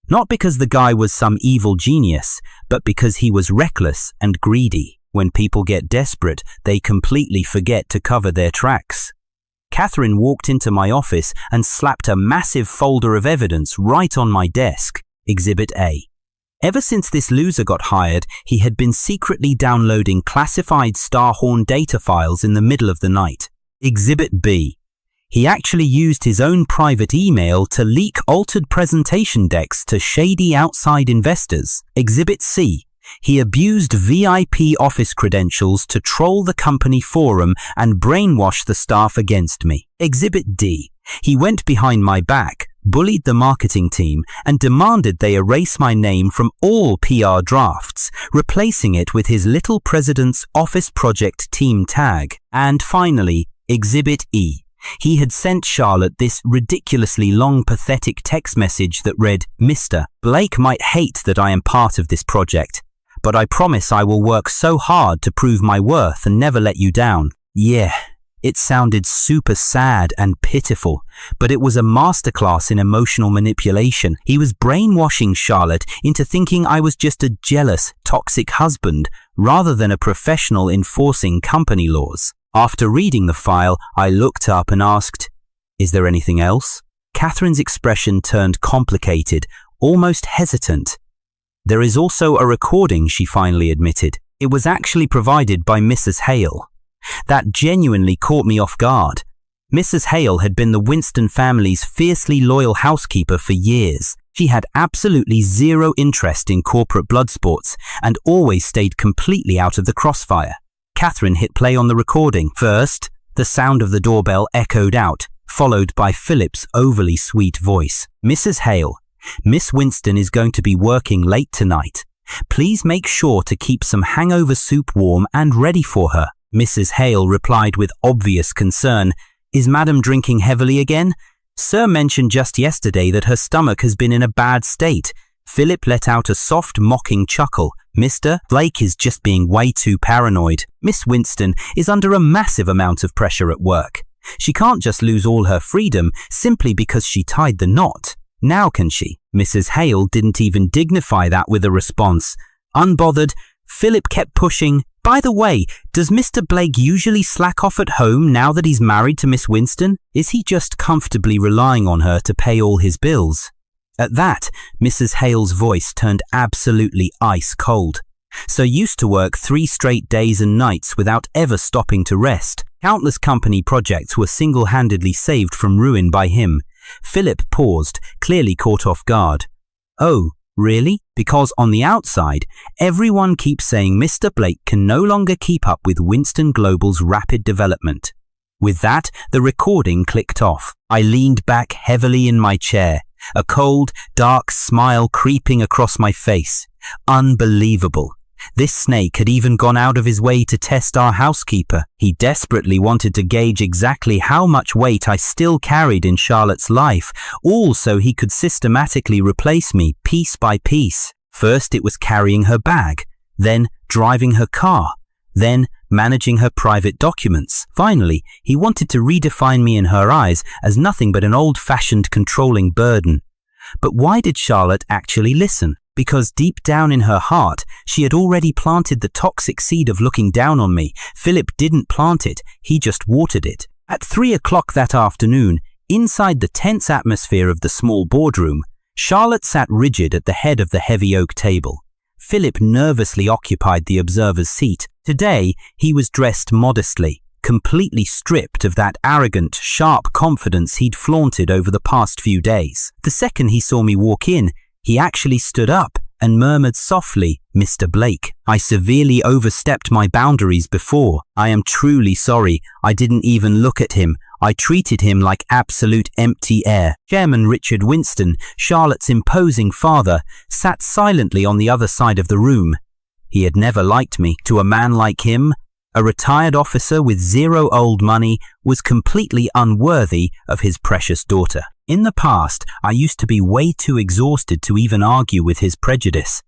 Not because the guy was some evil genius, but because he was reckless and greedy. When people get desperate, they completely forget to cover their tracks. Catherine walked into my office and slapped a massive folder of evidence right on my desk. Exhibit A. Ever since this loser got hired, he had been secretly downloading classified Starhorn data files in the middle of the night. Exhibit B. He actually used his own private email to leak altered presentation decks to shady outside investors. Exhibit C. He abused VIP office credentials to troll the company forum and brainwash the staff against me. Exhibit D. He went behind my back, bullied the marketing team, and demanded they erase my name from all PR drafts, replacing it with his little president's office project team tag. And finally, Exhibit E. He had sent Charlotte this ridiculously long, pathetic text message that read, "Mr. Blake might hate that I am part of this project, but I promise I will work so hard to prove my worth and never let you down." Yeah, it sounded super sad and pitiful, but it was a masterclass in emotional manipulation. He was brainwashing Charlotte into thinking I was just a jealous, toxic husband rather than a professional enforcing company laws. After reading the file, I looked up and asked, "Is there anything else?" Catherine's expression turned complicated, almost hesitant. "There is also a recording," she finally admitted. "It was actually provided by Mrs. Hale." That genuinely caught me off guard. Mrs. Hale had been the Winston family's fiercely loyal housekeeper for years. She had absolutely zero interest in corporate blood sports and always stayed completely out of the crossfire. Catherine hit play on the recording. First, the sound of the doorbell echoed out, followed by Philip's overly sweet voice. "Mrs. Hale, Miss Winston is going to be working late tonight. Please make sure to keep some hangover soup warm and ready for her." Mrs. Hale replied with obvious concern, "Is Madam drinking heavily again? Sir mentioned just yesterday that her stomach has been in a bad state." Philip let out a soft, mocking chuckle. "Mr. Blake is just being way too paranoid. Miss Winston is under a massive amount of pressure at work. She can't just lose all her freedom simply because she tied the knot. Now can she?" Mrs. Hale didn't even dignify that with a response. Unbothered, Philip kept pushing. "By the way, does Mr. Blake usually slack off at home now that he's married to Miss Winston? Is he just comfortably relying on her to pay all his bills?" At that, Mrs. Hale's voice turned absolutely ice cold. So used to work 3 straight days and nights without ever stopping to rest. Countless company projects were single-handedly saved from ruin by him. Philip paused, clearly caught off guard. Oh, really? Because on the outside, everyone keeps saying Mr. Blake can no longer keep up with Winston Global's rapid development. With that, the recording clicked off. I leaned back heavily in my chair, a cold, dark smile creeping across my face. Unbelievable. This snake had even gone out of his way to test our housekeeper. He desperately wanted to gauge exactly how much weight I still carried in Charlotte's life, all so he could systematically replace me piece by piece. First it was carrying her bag, then driving her car, then managing her private documents. Finally, he wanted to redefine me in her eyes as nothing but an old-fashioned controlling burden. But why did Charlotte actually listen? Because deep down in her heart, she had already planted the toxic seed of looking down on me. Philip didn't plant it, he just watered it. At 3 o'clock that afternoon, inside the tense atmosphere of the small boardroom, Charlotte sat rigid at the head of the heavy oak table. Philip nervously occupied the observer's seat. Today, he was dressed modestly, completely stripped of that arrogant, sharp confidence he'd flaunted over the past few days. The second he saw me walk in, he actually stood up and murmured softly, "Mr. Blake, I severely overstepped my boundaries before. I am truly sorry. I didn't even look at him. I treated him like absolute empty air." Chairman Richard Winston, Charlotte's imposing father, sat silently on the other side of the room. He had never liked me. To a man like him, a retired officer with zero old money was completely unworthy of his precious daughter. In the past, I used to be way too exhausted to even argue with his prejudice.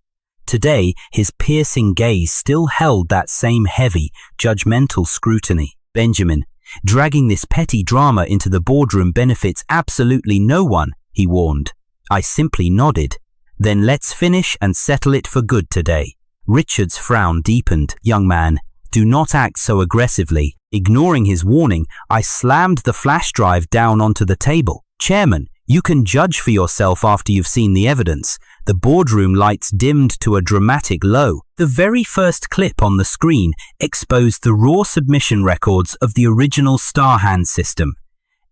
Today, his piercing gaze still held that same heavy, judgmental scrutiny. "Benjamin, dragging this petty drama into the boardroom benefits absolutely no one," he warned. I simply nodded. "Then let's finish and settle it for good today." Richard's frown deepened. "Young man, do not act so aggressively." Ignoring his warning, I slammed the flash drive down onto the table. "Chairman, you can judge for yourself after you've seen the evidence." The boardroom lights dimmed to a dramatic low. The very first clip on the screen exposed the raw submission records of the original Starhand system.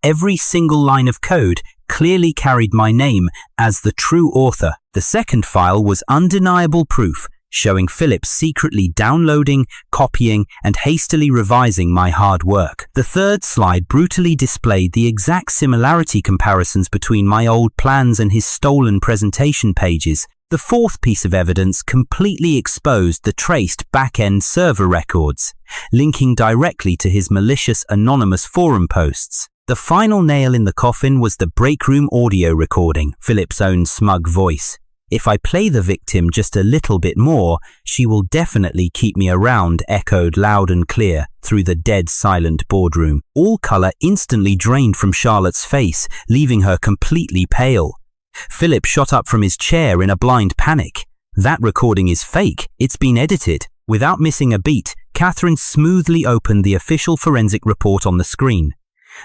Every single line of code clearly carried my name as the true author. The second file was undeniable proof, showing Philip secretly downloading, copying, and hastily revising my hard work. The third slide brutally displayed the exact similarity comparisons between my old plans and his stolen presentation pages. The fourth piece of evidence completely exposed the traced back-end server records, linking directly to his malicious anonymous forum posts. The final nail in the coffin was the breakroom audio recording, Philip's own smug voice. "If I play the victim just a little bit more, she will definitely keep me around," echoed loud and clear through the dead silent boardroom. All color instantly drained from Charlotte's face, leaving her completely pale. Philip shot up from his chair in a blind panic. "That recording is fake. It's been edited." Without missing a beat, Catherine smoothly opened the official forensic report on the screen.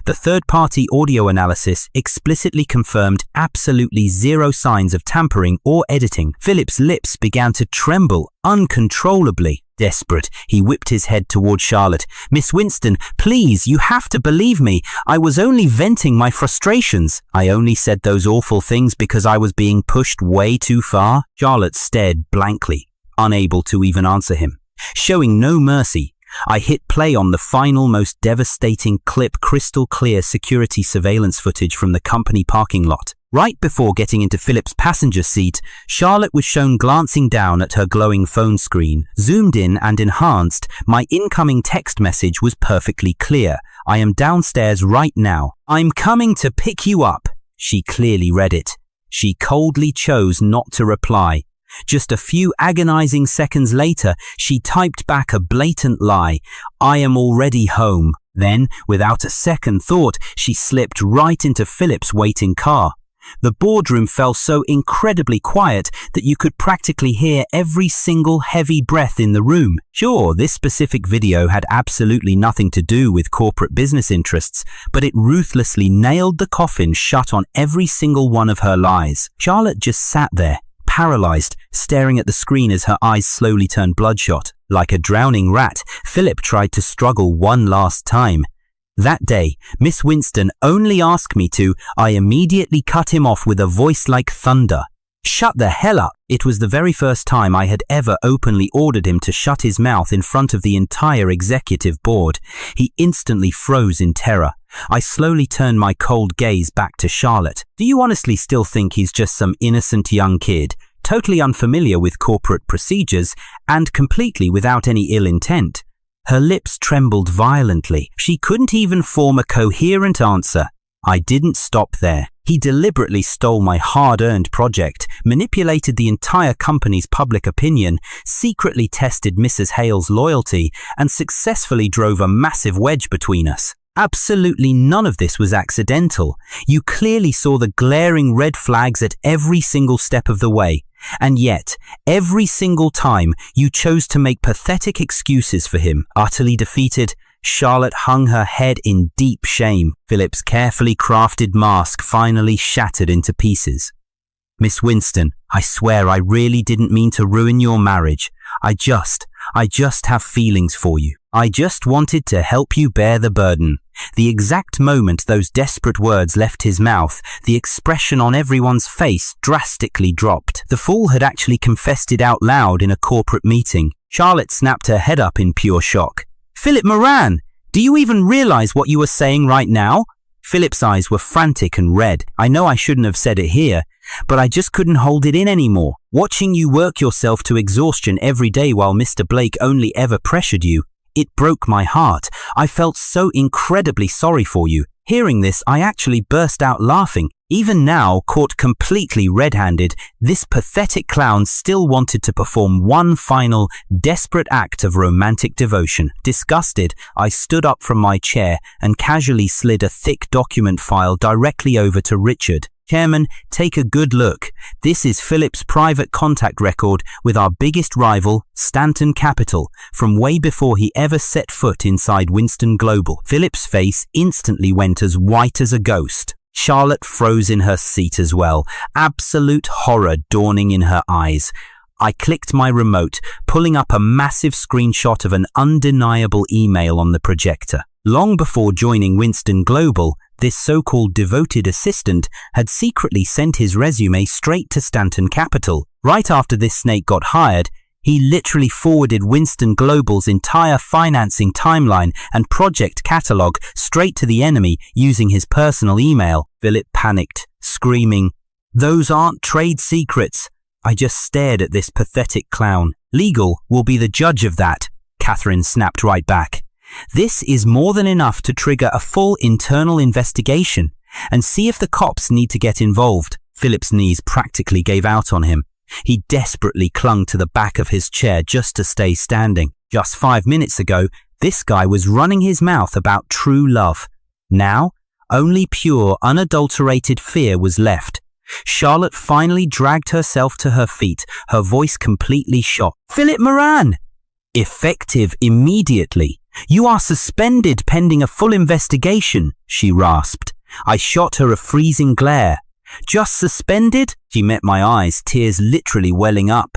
The third-party audio analysis explicitly confirmed absolutely zero signs of tampering or editing. Philip's lips began to tremble uncontrollably. Desperate, he whipped his head toward Charlotte. "Miss Winston, please, you have to believe me. I was only venting my frustrations. I only said those awful things because I was being pushed way too far." Charlotte stared blankly, unable to even answer him. Showing no mercy, I hit play on the final, most devastating clip, crystal clear security surveillance footage from the company parking lot. Right before getting into Philip's passenger seat, Charlotte was shown glancing down at her glowing phone screen. Zoomed in and enhanced, my incoming text message was perfectly clear. "I am downstairs right now. I'm coming to pick you up." She clearly read it. She coldly chose not to reply. Just a few agonizing seconds later, she typed back a blatant lie. "I am already home." Then, without a second thought, she slipped right into Philip's waiting car. The boardroom fell so incredibly quiet that you could practically hear every single heavy breath in the room. Sure, this specific video had absolutely nothing to do with corporate business interests, but it ruthlessly nailed the coffin shut on every single one of her lies. Charlotte just sat there, paralyzed, staring at the screen as her eyes slowly turned bloodshot. Like a drowning rat, Philip tried to struggle one last time. That day, Miss Winston only asked me to, I immediately cut him off with a voice like thunder. Shut the hell up! It was the very first time I had ever openly ordered him to shut his mouth in front of the entire executive board. He instantly froze in terror. I slowly turned my cold gaze back to Charlotte. Do you honestly still think he's just some innocent young kid, totally unfamiliar with corporate procedures and completely without any ill intent? Her lips trembled violently. She couldn't even form a coherent answer. I didn't stop there. He deliberately stole my hard-earned project, manipulated the entire company's public opinion, secretly tested Mrs. Hale's loyalty, and successfully drove a massive wedge between us. Absolutely none of this was accidental. You clearly saw the glaring red flags at every single step of the way. And yet, every single time, you chose to make pathetic excuses for him. Utterly defeated, Charlotte hung her head in deep shame. Philip's carefully crafted mask finally shattered into pieces. Miss Winston, I swear I really didn't mean to ruin your marriage. I just have feelings for you. I just wanted to help you bear the burden. The exact moment those desperate words left his mouth, the expression on everyone's face drastically dropped. The fool had actually confessed it out loud in a corporate meeting. Charlotte snapped her head up in pure shock. Philip Moran, do you even realize what you are saying right now? Philip's eyes were frantic and red. I know I shouldn't have said it here, but I just couldn't hold it in anymore. Watching you work yourself to exhaustion every day while Mr. Blake only ever pressured you, it broke my heart. I felt so incredibly sorry for you. Hearing this, I actually burst out laughing. Even now, caught completely red-handed, this pathetic clown still wanted to perform one final, desperate act of romantic devotion. Disgusted, I stood up from my chair and casually slid a thick document file directly over to Richard. Chairman, take a good look. This is Philip's private contact record with our biggest rival, Stanton Capital, from way before he ever set foot inside Winston Global. Philip's face instantly went as white as a ghost. Charlotte froze in her seat as well, absolute horror dawning in her eyes. I clicked my remote, pulling up a massive screenshot of an undeniable email on the projector. Long before joining Winston Global, this so-called devoted assistant had secretly sent his resume straight to Stanton Capital. Right after this snake got hired, he literally forwarded Winston Global's entire financing timeline and project catalog straight to the enemy using his personal email. Philip panicked, screaming, "Those aren't trade secrets." I just stared at this pathetic clown. "Legal will be the judge of that," Catherine snapped right back. "This is more than enough to trigger a full internal investigation and see if the cops need to get involved." Philip's knees practically gave out on him. He desperately clung to the back of his chair just to stay standing. Just 5 minutes ago, this guy was running his mouth about true love. Now, only pure, unadulterated fear was left. Charlotte finally dragged herself to her feet, her voice completely shocked. "Philip Moran! Effective immediately. You are suspended pending a full investigation," she rasped. I shot her a freezing glare. "Just suspended?" She met my eyes, tears literally welling up.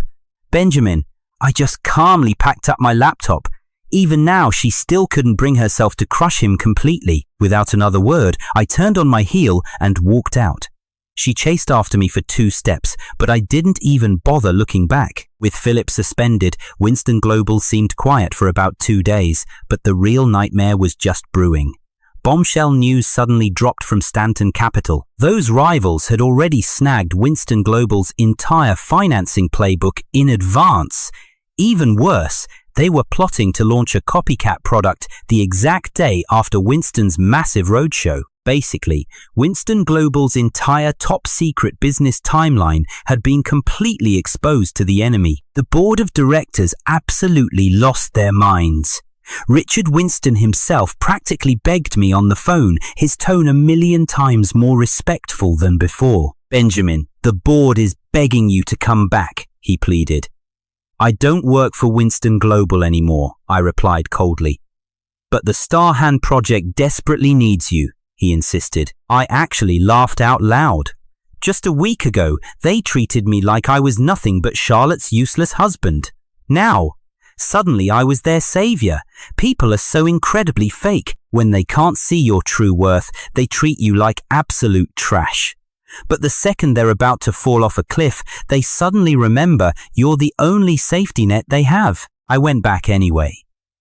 "Benjamin," I just calmly packed up my laptop. Even now, she still couldn't bring herself to crush him completely. Without another word, I turned on my heel and walked out. She chased after me for 2 steps, but I didn't even bother looking back. With Philip suspended, Winston Global seemed quiet for about 2 days, but the real nightmare was just brewing. Bombshell news suddenly dropped from Stanton Capital. Those rivals had already snagged Winston Global's entire financing playbook in advance. Even worse, they were plotting to launch a copycat product the exact day after Winston's massive roadshow. Basically, Winston Global's entire top-secret business timeline had been completely exposed to the enemy. The board of directors absolutely lost their minds. Richard Winston himself practically begged me on the phone, his tone 1,000,000 times more respectful than before. "Benjamin, the board is begging you to come back," he pleaded. "I don't work for Winston Global anymore," I replied coldly. "But the Starhand project desperately needs you," he insisted. I actually laughed out loud. Just a week ago, they treated me like I was nothing but Charlotte's useless husband. Now, suddenly I was their savior. People are so incredibly fake. When they can't see your true worth, they treat you like absolute trash. But the second they're about to fall off a cliff, they suddenly remember you're the only safety net they have. I went back anyway.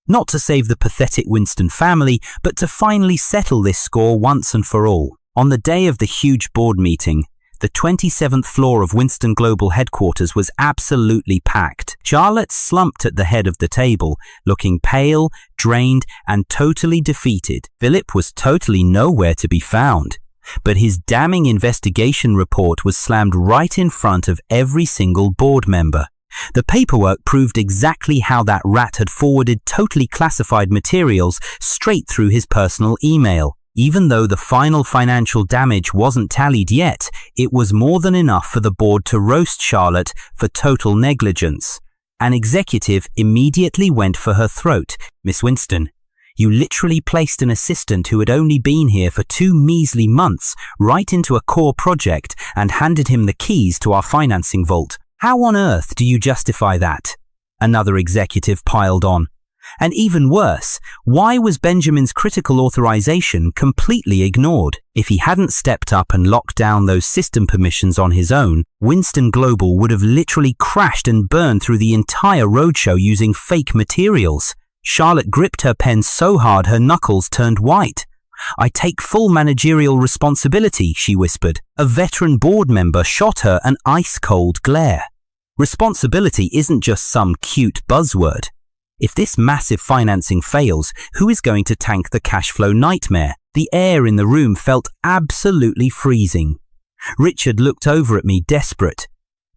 Not to save the pathetic Winston family, but to finally settle this score once and for all. On the day of the huge board meeting, the 27th floor of Winston Global headquarters was absolutely packed. Charlotte slumped at the head of the table, looking pale, drained, and totally defeated. Philip was totally nowhere to be found. But his damning investigation report was slammed right in front of every single board member. The paperwork proved exactly how that rat had forwarded totally classified materials straight through his personal email. Even though the final financial damage wasn't tallied yet, it was more than enough for the board to roast Charlotte for total negligence. An executive immediately went for her throat. "Miss Winston, you literally placed an assistant who had only been here for 2 measly months right into a core project and handed him the keys to our financing vault. How on earth do you justify that?" Another executive piled on. And even worse, why was Benjamin's critical authorization completely ignored? If he hadn't stepped up and locked down those system permissions on his own, Winston Global would have literally crashed and burned through the entire roadshow using fake materials. Charlotte gripped her pen so hard her knuckles turned white. "I take full managerial responsibility," she whispered. A veteran board member shot her an ice-cold glare. Responsibility isn't just some cute buzzword. If this massive financing fails, who is going to tank the cash flow nightmare? The air in the room felt absolutely freezing. Richard looked over at me, desperate.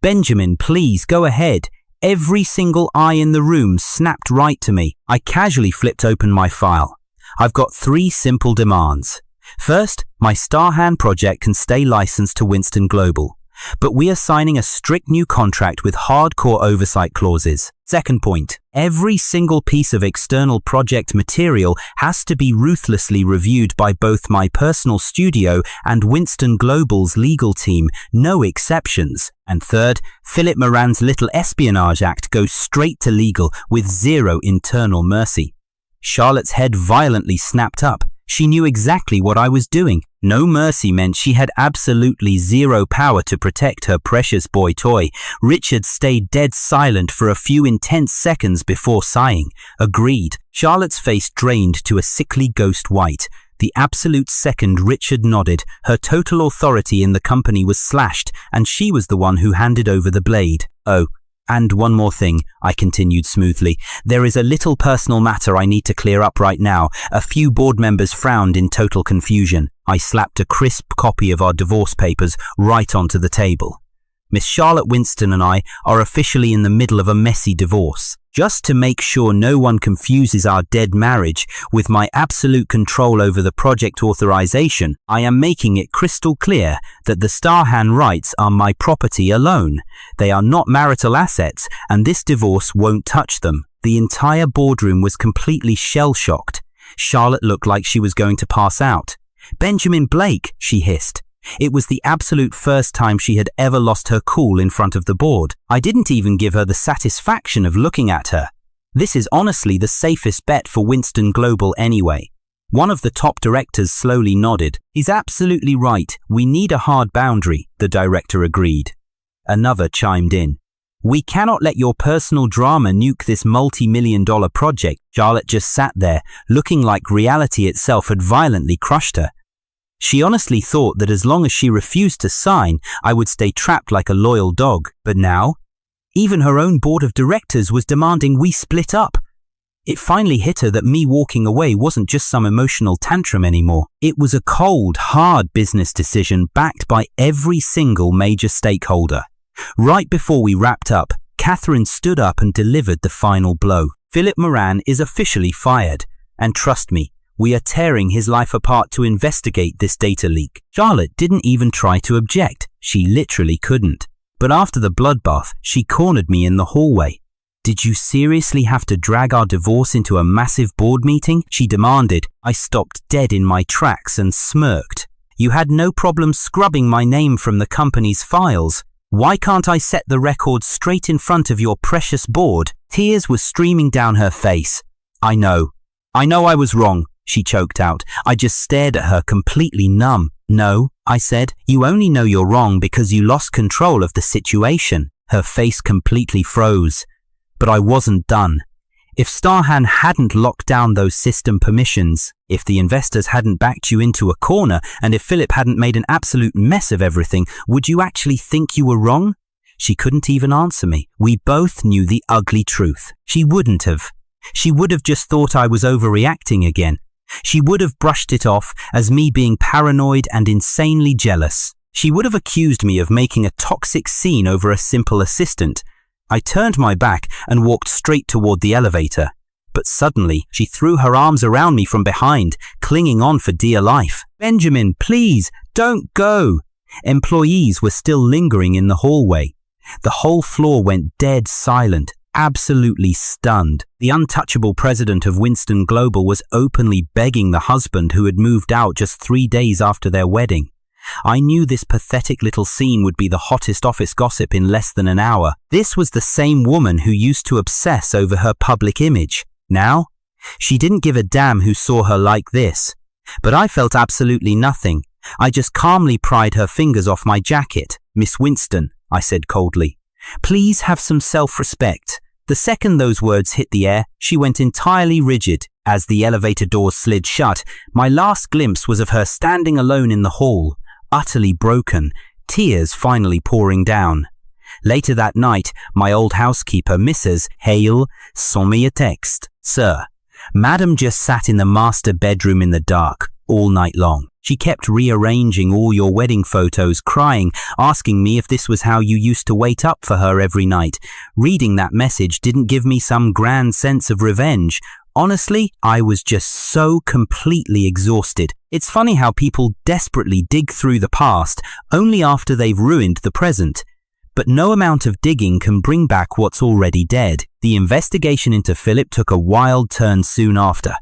"Benjamin, please, go ahead." Every single eye in the room snapped right to me. I casually flipped open my file. "I've got 3 simple demands. First, my Starhand project can stay licensed to Winston Global, but we are signing a strict new contract with hardcore oversight clauses. Second point, every single piece of external project material has to be ruthlessly reviewed by both my personal studio and Winston Global's legal team, no exceptions. And third, Philip Moran's little espionage act goes straight to legal with zero internal mercy." Charlotte's head violently snapped up. She knew exactly what I was doing. No mercy meant she had absolutely zero power to protect her precious boy toy. Richard stayed dead silent for a few intense seconds before sighing. "Agreed." Charlotte's face drained to a sickly ghost white. The absolute second Richard nodded, her total authority in the company was slashed, and she was the one who handed over the blade. "Oh, and one more thing," I continued smoothly. "There is a little personal matter I need to clear up right now." A few board members frowned in total confusion. I slapped a crisp copy of our divorce papers right onto the table. "Miss Charlotte Winston and I are officially in the middle of a messy divorce. Just to make sure no one confuses our dead marriage with my absolute control over the project authorization, I am making it crystal clear that the Starhand rights are my property alone. They are not marital assets, and this divorce won't touch them." The entire boardroom was completely shell-shocked. Charlotte looked like she was going to pass out. "Benjamin Blake," she hissed. It was the absolute first time she had ever lost her cool in front of the board. I didn't even give her the satisfaction of looking at her. This is honestly the safest bet for Winston Global anyway. One of the top directors slowly nodded. "He's absolutely right. We need a hard boundary," the director agreed. Another chimed in. "We cannot let your personal drama nuke this multi-million-dollar project." Charlotte just sat there, looking like reality itself had violently crushed her. She honestly thought that as long as she refused to sign, I would stay trapped like a loyal dog. But now, even her own board of directors was demanding we split up. It finally hit her that me walking away wasn't just some emotional tantrum anymore. It was a cold, hard business decision backed by every single major stakeholder. Right before we wrapped up, Catherine stood up and delivered the final blow. "Philip Moran is officially fired. And trust me, we are tearing his life apart to investigate this data leak." Charlotte didn't even try to object. She literally couldn't. But after the bloodbath, she cornered me in the hallway. "Did you seriously have to drag our divorce into a massive board meeting?" she demanded. I stopped dead in my tracks and smirked. You had no problem scrubbing my name from the company's files. Why can't I set the record straight in front of your precious board? Tears were streaming down her face. I know I was wrong, she choked out. I just stared at her, completely numb. No, I said, you only know you're wrong because you lost control of the situation. Her face completely froze. But I wasn't done. If Starhan hadn't locked down those system permissions, if the investors hadn't backed you into a corner, and if Philip hadn't made an absolute mess of everything, would you actually think you were wrong? She couldn't even answer me. We both knew the ugly truth. She wouldn't have. She would have just thought I was overreacting again. She would have brushed it off as me being paranoid and insanely jealous. She would have accused me of making a toxic scene over a simple assistant. I turned my back and walked straight toward the elevator. But suddenly, she threw her arms around me from behind, clinging on for dear life. Benjamin, please, don't go. Employees were still lingering in the hallway. The whole floor went dead silent, absolutely stunned. The untouchable president of Winston Global was openly begging the husband who had moved out just 3 days after their wedding. I knew this pathetic little scene would be the hottest office gossip in less than an hour. This was the same woman who used to obsess over her public image. Now, she didn't give a damn who saw her like this. But I felt absolutely nothing. I just calmly pried her fingers off my jacket. Miss Winston, I said coldly, please have some self-respect. The second those words hit the air, she went entirely rigid. As the elevator doors slid shut, my last glimpse was of her standing alone in the hall, utterly broken, tears finally pouring down. Later that night, my old housekeeper, Mrs. Hale, sent me a text. Sir, Madam just sat in the master bedroom in the dark all night long. She kept rearranging all your wedding photos, crying, asking me if this was how you used to wait up for her every night. Reading that message didn't give me some grand sense of revenge. Honestly, I was just so completely exhausted. It's funny how people desperately dig through the past only after they've ruined the present. But no amount of digging can bring back what's already dead. The investigation into Philip took a wild turn soon after.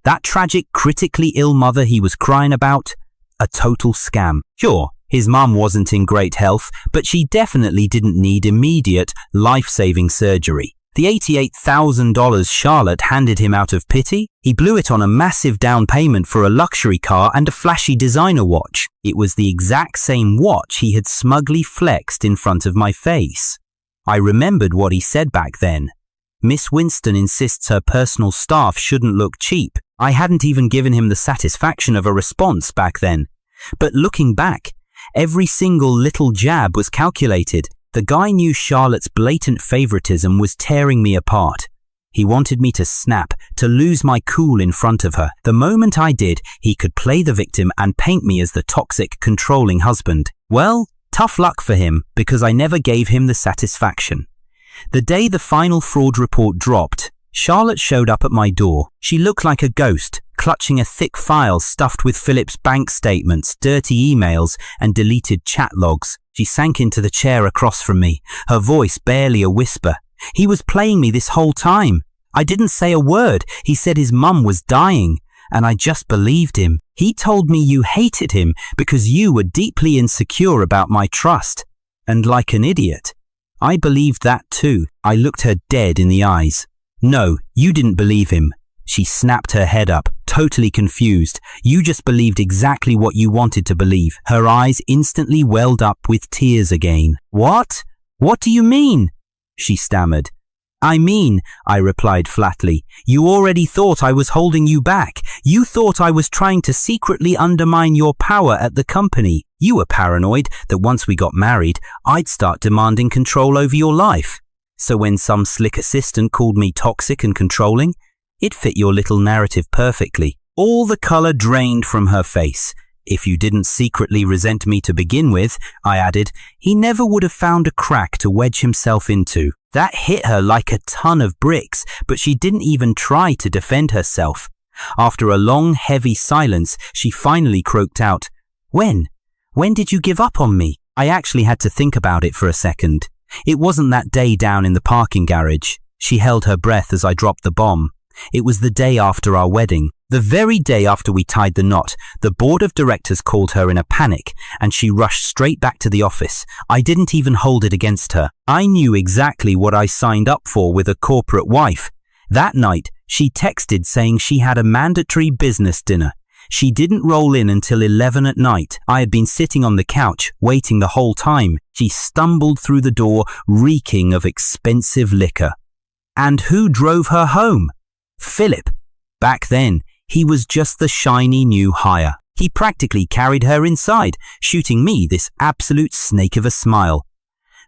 That tragic, critically ill mother he was crying about? A total scam. Sure, his mum wasn't in great health, but she definitely didn't need immediate, life-saving surgery. The $88,000 Charlotte handed him out of pity? He blew it on a massive down payment for a luxury car and a flashy designer watch. It was the exact same watch he had smugly flexed in front of my face. I remembered what he said back then. Miss Winston insists her personal staff shouldn't look cheap. I hadn't even given him the satisfaction of a response back then. But looking back, every single little jab was calculated. The guy knew Charlotte's blatant favoritism was tearing me apart. He wanted me to snap, to lose my cool in front of her. The moment I did, he could play the victim and paint me as the toxic, controlling husband. Well, tough luck for him, because I never gave him the satisfaction. The day the final fraud report dropped, Charlotte showed up at my door. She looked like a ghost, clutching a thick file stuffed with Philip's bank statements, dirty emails, and deleted chat logs. She sank into the chair across from me, her voice barely a whisper. He was playing me this whole time. I didn't say a word. He said his mum was dying, and I just believed him. He told me you hated him because you were deeply insecure about my trust. And like an idiot, I believed that too. I looked her dead in the eyes. No, you didn't believe him. She snapped her head up, totally confused. You just believed exactly what you wanted to believe. Her eyes instantly welled up with tears again. What? What do you mean? She stammered. I mean, I replied flatly, you already thought I was holding you back. You thought I was trying to secretly undermine your power at the company. You were paranoid that once we got married, I'd start demanding control over your life. So when some slick assistant called me toxic and controlling, it fit your little narrative perfectly. All the color drained from her face. If you didn't secretly resent me to begin with, I added, he never would have found a crack to wedge himself into. That hit her like a ton of bricks, but she didn't even try to defend herself. After a long, heavy silence, she finally croaked out, When? When did you give up on me? I actually had to think about it for a second. It wasn't that day down in the parking garage. She held her breath as I dropped the bomb. It was the day after our wedding. The very day after we tied the knot, the board of directors called her in a panic, and she rushed straight back to the office. I didn't even hold it against her. I knew exactly what I signed up for with a corporate wife. That night, she texted saying she had a mandatory business dinner. She didn't roll in until 11 at night. I had been sitting on the couch, waiting the whole time. She stumbled through the door, reeking of expensive liquor. And who drove her home? Philip. Back then, he was just the shiny new hire. He practically carried her inside, shooting me this absolute snake of a smile.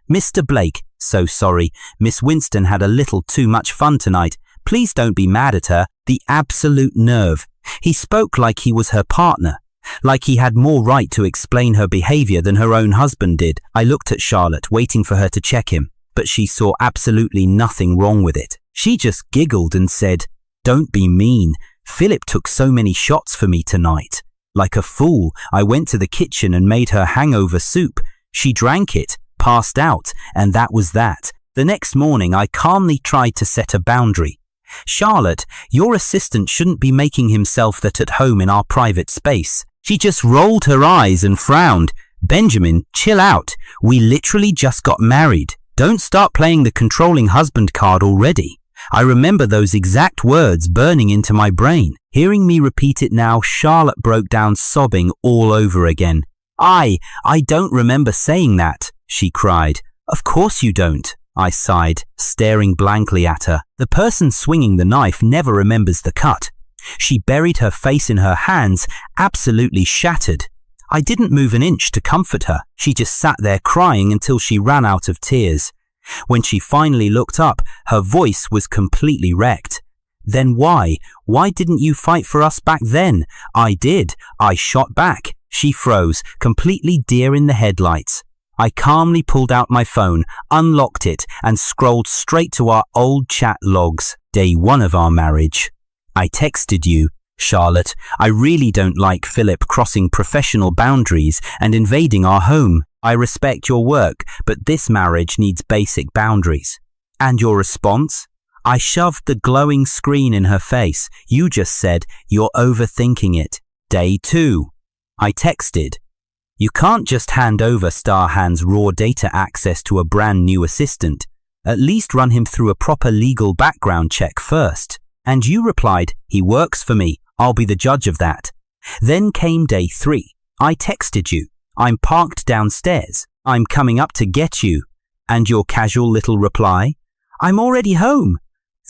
Mr. Blake, so sorry. Miss Winston had a little too much fun tonight. Please don't be mad at her. The absolute nerve. He spoke like he was her partner, like he had more right to explain her behavior than her own husband did. I looked at Charlotte, waiting for her to check him, but she saw absolutely nothing wrong with it. She just giggled and said, "Don't be mean. Philip took so many shots for me tonight. Like a fool, I went to the kitchen and made her hangover soup. She drank it, passed out, and that was that." The next morning, I calmly tried to set a boundary. "Charlotte, your assistant shouldn't be making himself that at home in our private space." She just rolled her eyes and frowned. "Benjamin, chill out. We literally just got married. Don't start playing the controlling husband card already." I remember those exact words burning into my brain. Hearing me repeat it now, Charlotte broke down sobbing all over again. I don't remember saying that," she cried. "Of course you don't," I sighed, staring blankly at her. The person swinging the knife never remembers the cut. She buried her face in her hands, absolutely shattered. I didn't move an inch to comfort her. She just sat there crying until she ran out of tears. When she finally looked up, her voice was completely wrecked. "Then why? Why didn't you fight for us back then?" "I did. I shot back." She froze, completely deer in the headlights. I calmly pulled out my phone, unlocked it, and scrolled straight to our old chat logs. Day 1 of our marriage. "I texted you, Charlotte. I really don't like Philip crossing professional boundaries and invading our home. I respect your work, but this marriage needs basic boundaries." "And your response?" I shoved the glowing screen in her face. "You just said, you're overthinking it." Day 2. I texted, "You can't just hand over Starhand's raw data access to a brand new assistant. At least run him through a proper legal background check first." And you replied, "He works for me. I'll be the judge of that." Then came day 3. I texted you, "I'm parked downstairs. I'm coming up to get you." And your casual little reply, "I'm already home."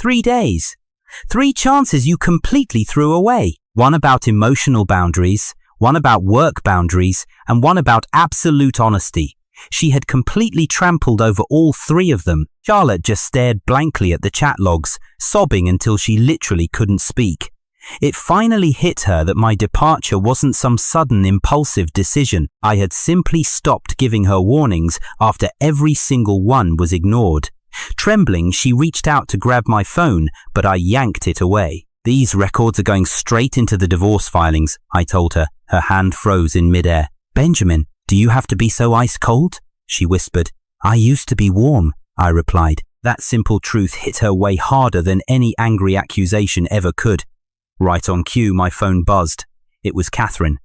3 days. 3 chances you completely threw away. One about emotional boundaries, one about work boundaries, and one about absolute honesty. She had completely trampled over all 3 of them. Charlotte just stared blankly at the chat logs, sobbing until she literally couldn't speak. It finally hit her that my departure wasn't some sudden impulsive decision. I had simply stopped giving her warnings after every single one was ignored. Trembling, she reached out to grab my phone, but I yanked it away. "These records are going straight into the divorce filings," I told her. Her hand froze in midair. "Benjamin, do you have to be so ice cold?" she whispered. "I used to be warm," I replied. That simple truth hit her way harder than any angry accusation ever could. Right on cue, my phone buzzed. It was Catherine.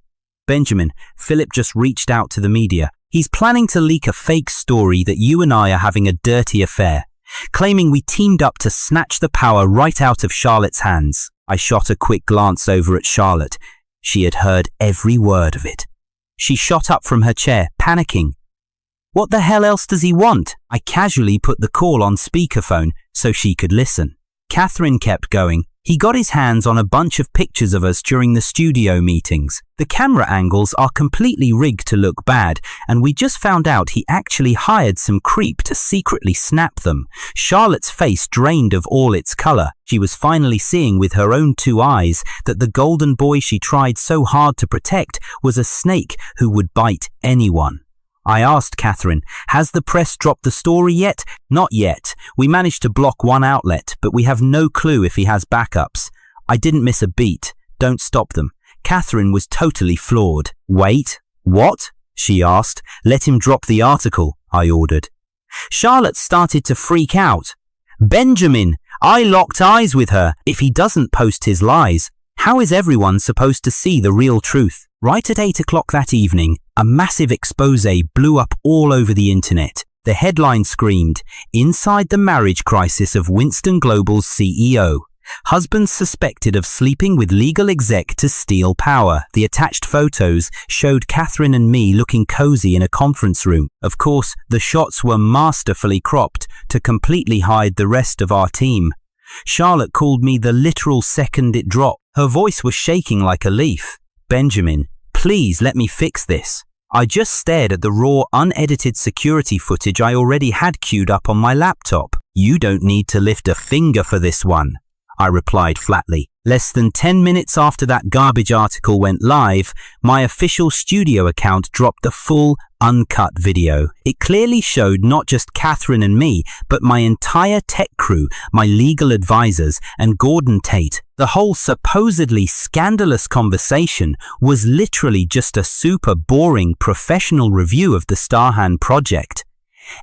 "Benjamin, Philip just reached out to the media. He's planning to leak a fake story that you and I are having a dirty affair, claiming we teamed up to snatch the power right out of Charlotte's hands." I shot a quick glance over at Charlotte. She had heard every word of it. She shot up from her chair, panicking. "What the hell else does he want?" I casually put the call on speakerphone so she could listen. Catherine kept going. "He got his hands on a bunch of pictures of us during the studio meetings. The camera angles are completely rigged to look bad, and we just found out he actually hired some creep to secretly snap them." Charlotte's face drained of all its color. She was finally seeing with her own 2 eyes that the golden boy she tried so hard to protect was a snake who would bite anyone. I asked Catherine, "Has the press dropped the story yet?" "Not yet. We managed to block one outlet, but we have no clue if he has backups." I didn't miss a beat. "Don't stop them." Catherine was totally floored. "Wait, what?" she asked. "Let him drop the article," I ordered. Charlotte started to freak out. "Benjamin, I locked eyes with her. If he doesn't post his lies, How is everyone supposed to see the real truth? Right at 8 o'clock that evening, a massive expose blew up all over the internet. The headline screamed, "Inside the marriage crisis of Winston Global's CEO. Husbands suspected of sleeping with legal exec to steal power." The attached photos showed Catherine and me looking cozy in a conference room. Of course, the shots were masterfully cropped to completely hide the rest of our team. Charlotte called me the literal second it dropped. Her voice was shaking like a leaf. "Benjamin, please let me fix this. I just stared at the raw, unedited security footage I already had queued up on my laptop." "You don't need to lift a finger for this one," I replied flatly. Less than 10 minutes after that garbage article went live, my official studio account dropped the full, uncut video. It clearly showed not just Catherine and me, but my entire tech crew, my legal advisors, and Gordon Tate. The whole supposedly scandalous conversation was literally just a super boring professional review of the Starhan project.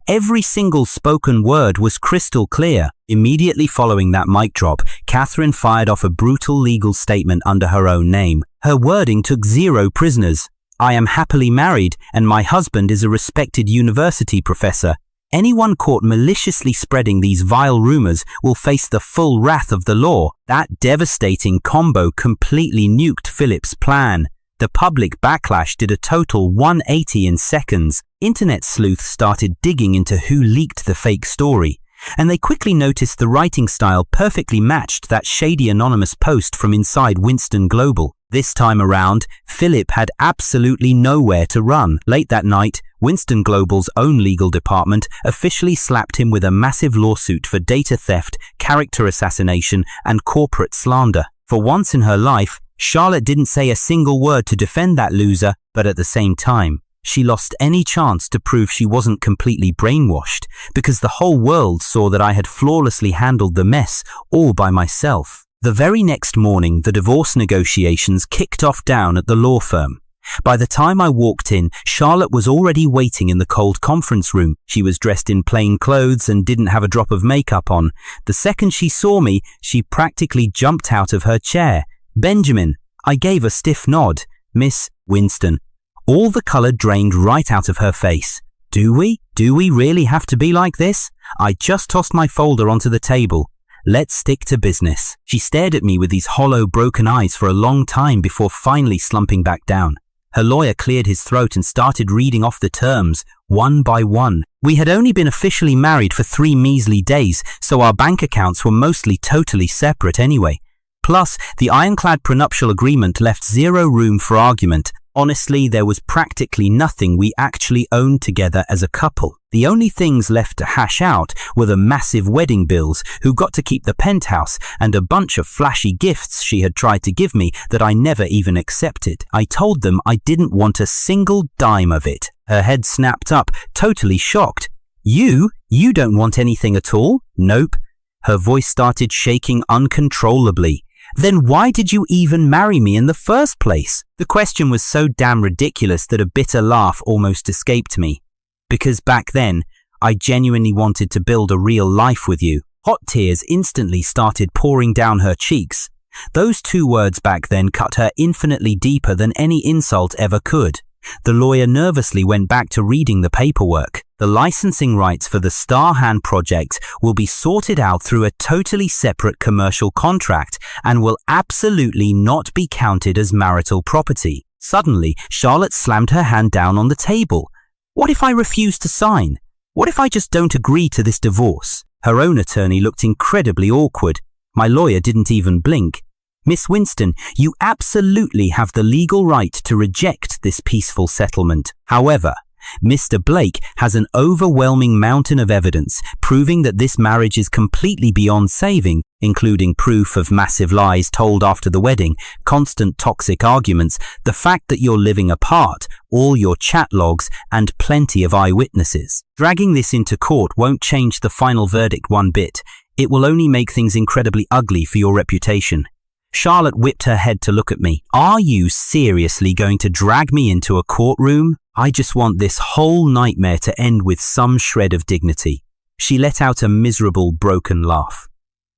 Every single spoken word was crystal clear. Immediately following that mic drop, Catherine fired off a brutal legal statement under her own name. Her wording took 0 prisoners. "I am happily married, and my husband is a respected university professor. Anyone caught maliciously spreading these vile rumors will face the full wrath of the law." That devastating combo completely nuked Philip's plan. The public backlash did a total 180 in seconds. Internet sleuths started digging into who leaked the fake story, and they quickly noticed the writing style perfectly matched that shady anonymous post from inside Winston Global. This time around, Philip had absolutely nowhere to run. Late that night, Winston Global's own legal department officially slapped him with a massive lawsuit for data theft, character assassination, and corporate slander. For once in her life, Charlotte didn't say a single word to defend that loser, but at the same time, she lost any chance to prove she wasn't completely brainwashed, because the whole world saw that I had flawlessly handled the mess all by myself. The very next morning, the divorce negotiations kicked off down at the law firm. By the time I walked in, Charlotte was already waiting in the cold conference room. She was dressed in plain clothes and didn't have a drop of makeup on. The second she saw me, she practically jumped out of her chair. "Benjamin," I gave a stiff nod. "Miss Winston." All the color drained right out of her face. Do we really have to be like this?" I just tossed my folder onto the table. "Let's stick to business." She stared at me with these hollow, broken eyes for a long time before finally slumping back down. Her lawyer cleared his throat and started reading off the terms, one by one. We had only been officially married for 3 measly days, so our bank accounts were mostly totally separate anyway. Plus, the ironclad prenuptial agreement left 0 room for argument. Honestly, there was practically nothing we actually owned together as a couple. The only things left to hash out were the massive wedding bills, who got to keep the penthouse, and a bunch of flashy gifts she had tried to give me that I never even accepted. I told them I didn't want a single dime of it. Her head snapped up, totally shocked. You don't want anything at all?" "Nope." Her voice started shaking uncontrollably. "Then why did you even marry me in the first place?" The question was so damn ridiculous that a bitter laugh almost escaped me. "Because back then, I genuinely wanted to build a real life with you." Hot tears instantly started pouring down her cheeks. Those 2 words back then cut her infinitely deeper than any insult ever could. The lawyer nervously went back to reading the paperwork. The licensing rights for the Starhan project will be sorted out through a totally separate commercial contract and will absolutely not be counted as marital property. Suddenly, Charlotte slammed her hand down on the table. "What if I refuse to sign? What if I just don't agree to this divorce?" Her own attorney looked incredibly awkward. My lawyer didn't even blink. "Miss Winston, you absolutely have the legal right to reject this peaceful settlement. However, Mr. Blake has an overwhelming mountain of evidence proving that this marriage is completely beyond saving, including proof of massive lies told after the wedding, constant toxic arguments, the fact that you're living apart, all your chat logs, and plenty of eyewitnesses. Dragging this into court won't change the final verdict one bit. It will only make things incredibly ugly for your reputation." Charlotte whipped her head to look at me. "Are you seriously going to drag me into a courtroom? I just want this whole nightmare to end with some shred of dignity." She let out a miserable, broken laugh.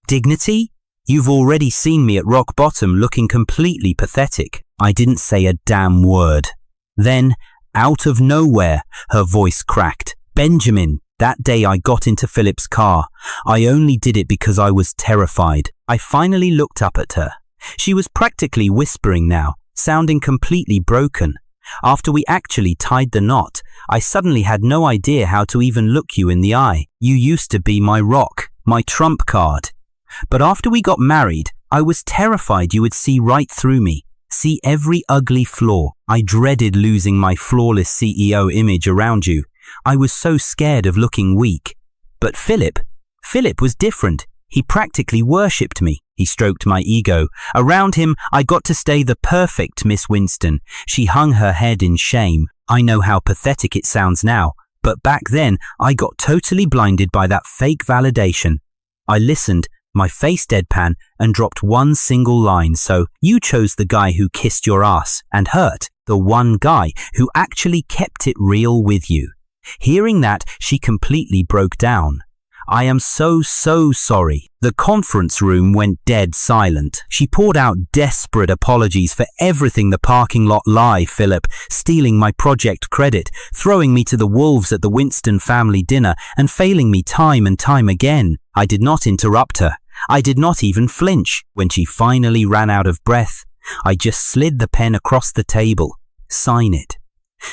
"Dignity? You've already seen me at rock bottom looking completely pathetic. I didn't say a damn word. Then, out of nowhere, her voice cracked. Benjamin, that day I got into Philip's car. I only did it because I was terrified. I finally looked up at her. She was practically whispering now, sounding completely broken. After we actually tied the knot, I suddenly had no idea how to even look you in the eye. You used to be my rock, my trump card. But after we got married, I was terrified you would see right through me, see every ugly flaw. I dreaded losing my flawless CEO image around you. I was so scared of looking weak. But Philip was different. He practically worshipped me. He stroked my ego. Around him, I got to stay the perfect Miss Winston. She hung her head in shame. I know how pathetic it sounds now, but back then, I got totally blinded by that fake validation. I listened, my face deadpan, and dropped one single line. So, you chose the guy who kissed your ass and hurt, the one guy who actually kept it real with you. Hearing that, she completely broke down. I am so sorry. The conference room went dead silent. She poured out desperate apologies for everything the parking lot lie, Philip, stealing my project credit, throwing me to the wolves at the Winston family dinner, and failing me time and time again. I did not interrupt her. I did not even flinch. When she finally ran out of breath, I just slid the pen across the table. Sign it.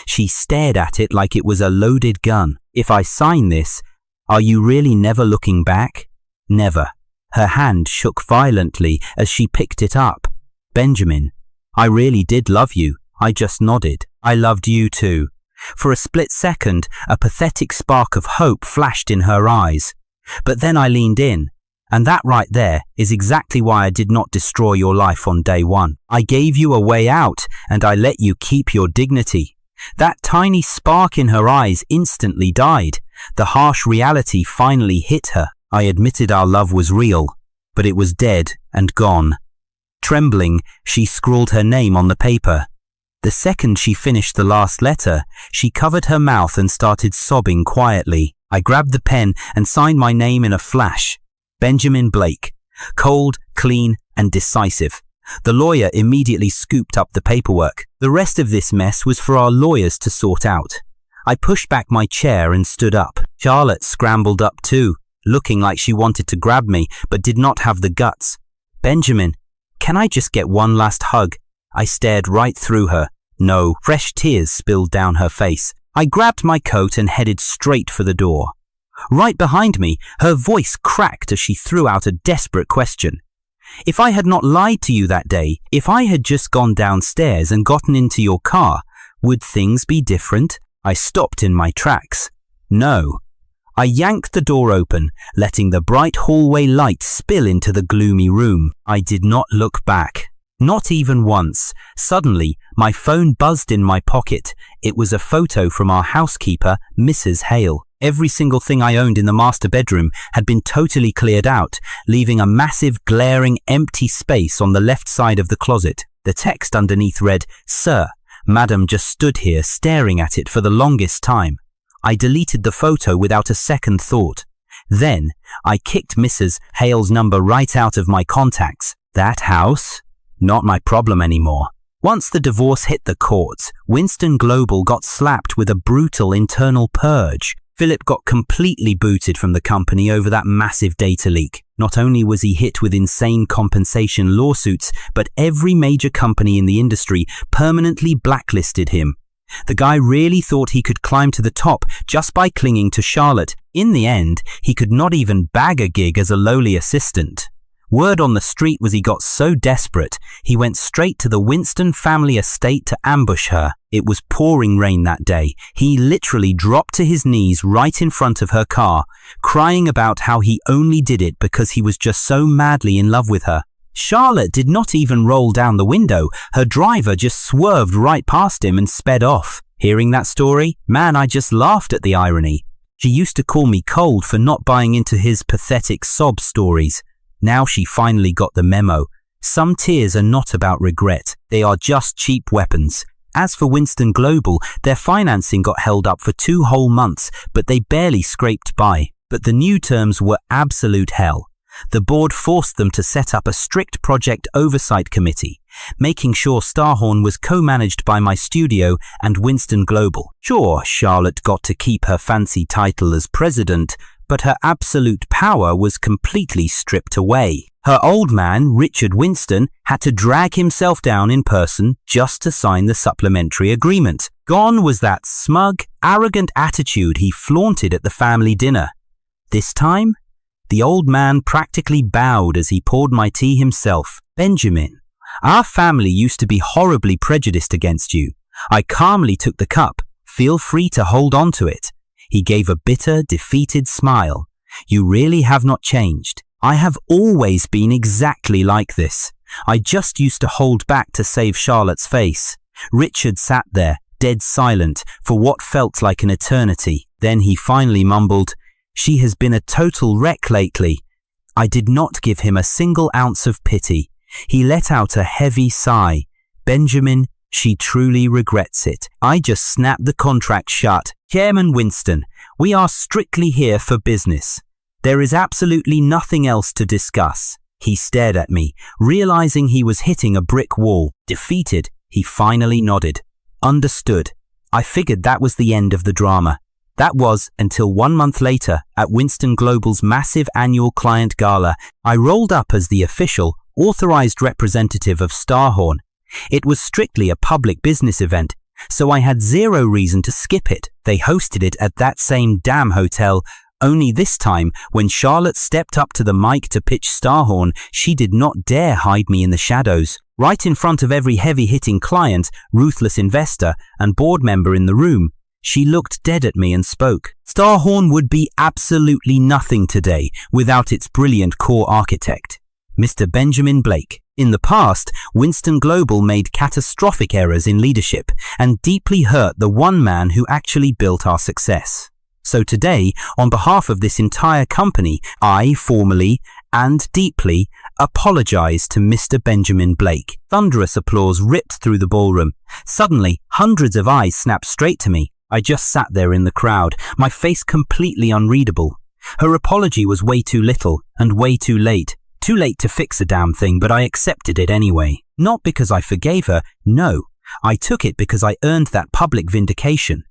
She stared at it like it was a loaded gun. If I sign this, are you really never looking back? Never. Her hand shook violently as she picked it up. Benjamin, I really did love you. I just nodded. I loved you too. For a split second, a pathetic spark of hope flashed in her eyes. But then I leaned in. And that right there is exactly why I did not destroy your life on day one. I gave you a way out, and I let you keep your dignity. That tiny spark in her eyes instantly died. The harsh reality finally hit her. I admitted our love was real, but it was dead and gone. Trembling, she scrawled her name on the paper. The second she finished the last letter, she covered her mouth and started sobbing quietly. I grabbed the pen and signed my name in a flash. Benjamin Blake. Cold, clean, and decisive. The lawyer immediately scooped up the paperwork. The rest of this mess was for our lawyers to sort out. I pushed back my chair and stood up. Charlotte scrambled up too, looking like she wanted to grab me, but did not have the guts. Benjamin, can I just get one last hug? I stared right through her. No, fresh tears spilled down her face. I grabbed my coat and headed straight for the door. Right behind me, her voice cracked as she threw out a desperate question. If I had not lied to you that day, if I had just gone downstairs and gotten into your car, would things be different? I stopped in my tracks. No. I yanked the door open, letting the bright hallway light spill into the gloomy room. I did not look back. Not even once. Suddenly, my phone buzzed in my pocket. It was a photo from our housekeeper, Mrs. Hale. Every single thing I owned in the master bedroom had been totally cleared out, leaving a massive, glaring, empty space on the left side of the closet. The text underneath read, "Sir, Madam just stood here staring at it for the longest time." I deleted the photo without a second thought. Then, I kicked Mrs. Hale's number right out of my contacts. That house? Not my problem anymore. Once the divorce hit the courts, Winston Global got slapped with a brutal internal purge. Philip got completely booted from the company over that massive data leak. Not only was he hit with insane compensation lawsuits, but every major company in the industry permanently blacklisted him. The guy really thought he could climb to the top just by clinging to Charlotte. In the end, he could not even bag a gig as a lowly assistant. Word on the street was he got so desperate, he went straight to the Winston family estate to ambush her. It was pouring rain that day. He literally dropped to his knees right in front of her car, crying about how he only did it because he was just so madly in love with her. Charlotte did not even roll down the window. Her driver just swerved right past him and sped off. Hearing that story, man, I just laughed at the irony. She used to call me cold for not buying into his pathetic sob stories. Now she finally got the memo. Some tears are not about regret. They are just cheap weapons. As for Winston Global, their financing got held up for 2 whole months, but they barely scraped by. But the new terms were absolute hell. The board forced them to set up a strict project oversight committee, making sure Starhorn was co-managed by my studio and Winston Global. Sure, Charlotte got to keep her fancy title as president, but her absolute power was completely stripped away. Her old man, Richard Winston, had to drag himself down in person just to sign the supplementary agreement. Gone was that smug, arrogant attitude he flaunted at the family dinner. This time, the old man practically bowed as he poured my tea himself. Benjamin, our family used to be horribly prejudiced against you. I calmly took the cup. Feel free to hold on to it. He gave a bitter, defeated smile. You really have not changed. I have always been exactly like this. I just used to hold back to save Charlotte's face. Richard sat there, dead silent, for what felt like an eternity. Then he finally mumbled, "She has been a total wreck lately." I did not give him a single ounce of pity. He let out a heavy sigh. "Benjamin, she truly regrets it. I just snapped the contract shut. Chairman Winston, we are strictly here for business. There is absolutely nothing else to discuss." He stared at me, realizing he was hitting a brick wall. Defeated, he finally nodded. Understood. I figured that was the end of the drama. That was until 1 month later, at Winston Global's massive annual client gala, I rolled up as the official, authorized representative of Starhorn. It was strictly a public business event, so I had zero reason to skip it. They hosted it at that same damn hotel, only this time, when Charlotte stepped up to the mic to pitch Starhorn, she did not dare hide me in the shadows. Right in front of every heavy-hitting client, ruthless investor, and board member in the room, she looked dead at me and spoke. Starhorn would be absolutely nothing today without its brilliant core architect, Mr. Benjamin Blake. In the past, Winston Global made catastrophic errors in leadership and deeply hurt the one man who actually built our success. So today, on behalf of this entire company, I formally and deeply apologize to Mr. Benjamin Blake. Thunderous applause ripped through the ballroom. Suddenly, hundreds of eyes snapped straight to me. I just sat there in the crowd, my face completely unreadable. Her apology was way too little and way too late. Too late to fix a damn thing, but I accepted it anyway. Not because I forgave her, no. I took it because I earned that public vindication.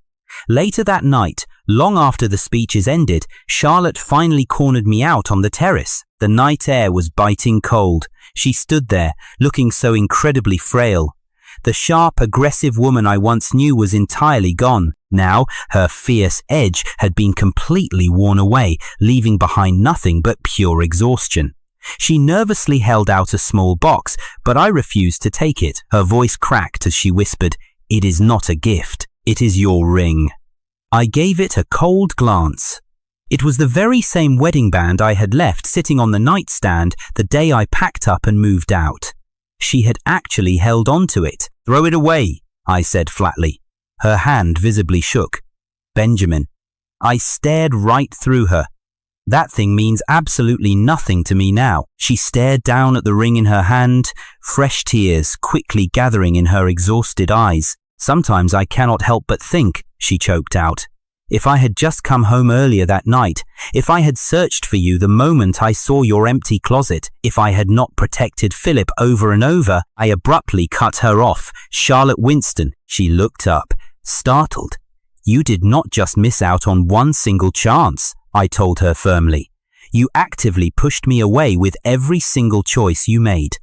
Later that night, long after the speeches ended, Charlotte finally cornered me out on the terrace. The night air was biting cold. She stood there, looking so incredibly frail. The sharp, aggressive woman I once knew was entirely gone. Now, her fierce edge had been completely worn away, leaving behind nothing but pure exhaustion. She nervously held out a small box, but I refused to take it. Her voice cracked as she whispered, "It is not a gift. It is your ring." I gave it a cold glance. It was the very same wedding band I had left sitting on the nightstand the day I packed up and moved out. She had actually held on to it. "Throw it away," I said flatly. Her hand visibly shook. "Benjamin." I stared right through her. "That thing means absolutely nothing to me now." She stared down at the ring in her hand, fresh tears quickly gathering in her exhausted eyes. "Sometimes I cannot help but think," she choked out. "If I had just come home earlier that night, if I had searched for you the moment I saw your empty closet, if I had not protected Philip over and over." I abruptly cut her off. "Charlotte Winston." She looked up, startled. "You did not just miss out on one single chance," I told her firmly. "You actively pushed me away with every single choice you made."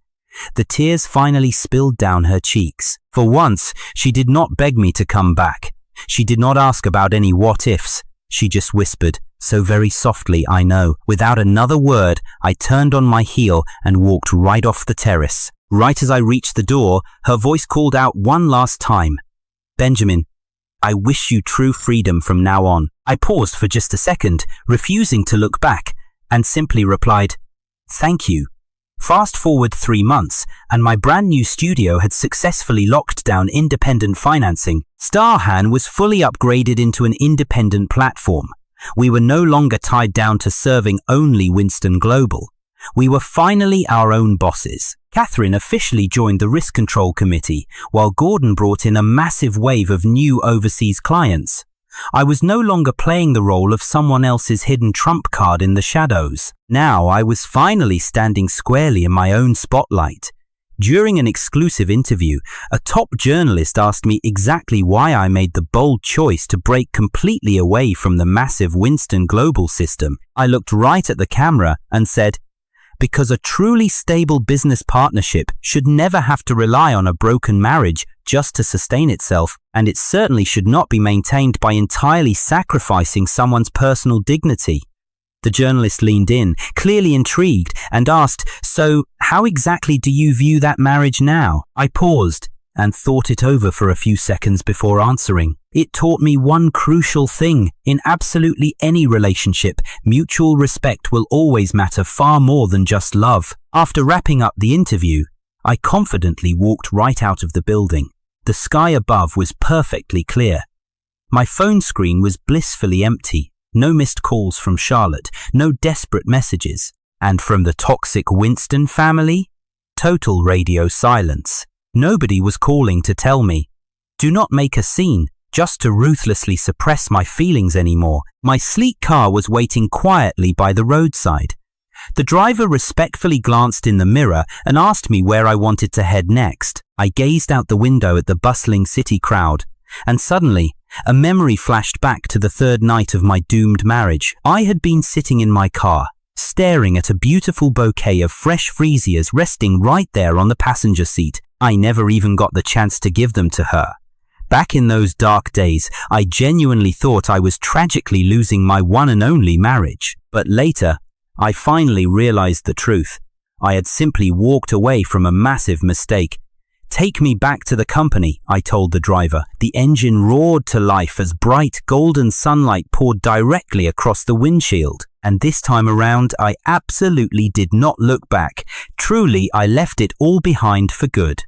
The tears finally spilled down her cheeks. For once, she did not beg me to come back. She did not ask about any what-ifs. She just whispered, so very softly, I know. Without another word, I turned on my heel and walked right off the terrace. Right as I reached the door, her voice called out one last time, "Benjamin, I wish you true freedom from now on." I paused for just a second, refusing to look back, and simply replied, "Thank you." Fast forward 3 months, and my brand new studio had successfully locked down independent financing. Starhorn was fully upgraded into an independent platform. We were no longer tied down to serving only Winston Global. We were finally our own bosses. Catherine officially joined the risk control committee, while Gordon brought in a massive wave of new overseas clients. I was no longer playing the role of someone else's hidden trump card in the shadows. Now I was finally standing squarely in my own spotlight. During an exclusive interview, a top journalist asked me exactly why I made the bold choice to break completely away from the massive Winston global system. I looked right at the camera and said, "Because a truly stable business partnership should never have to rely on a broken marriage just to sustain itself, and it certainly should not be maintained by entirely sacrificing someone's personal dignity." The journalist leaned in, clearly intrigued, and asked, "So, how exactly do you view that marriage now?" I paused and thought it over for a few seconds before answering. It taught me one crucial thing. In absolutely any relationship, mutual respect will always matter far more than just love. After wrapping up the interview, I confidently walked right out of the building. The sky above was perfectly clear. My phone screen was blissfully empty. No missed calls from Charlotte, no desperate messages. And from the toxic Winston family? Total radio silence. Nobody was calling to tell me, "Do not make a scene," just to ruthlessly suppress my feelings anymore. My sleek car was waiting quietly by the roadside. The driver respectfully glanced in the mirror and asked me where I wanted to head next. I gazed out the window at the bustling city crowd, and suddenly, a memory flashed back to the third night of my doomed marriage. I had been sitting in my car, staring at a beautiful bouquet of fresh freesias resting right there on the passenger seat. I never even got the chance to give them to her. Back in those dark days, I genuinely thought I was tragically losing my one and only marriage. But later, I finally realized the truth. I had simply walked away from a massive mistake. "Take me back to the company," I told the driver. The engine roared to life as bright golden sunlight poured directly across the windshield. And this time around, I absolutely did not look back. Truly, I left it all behind for good.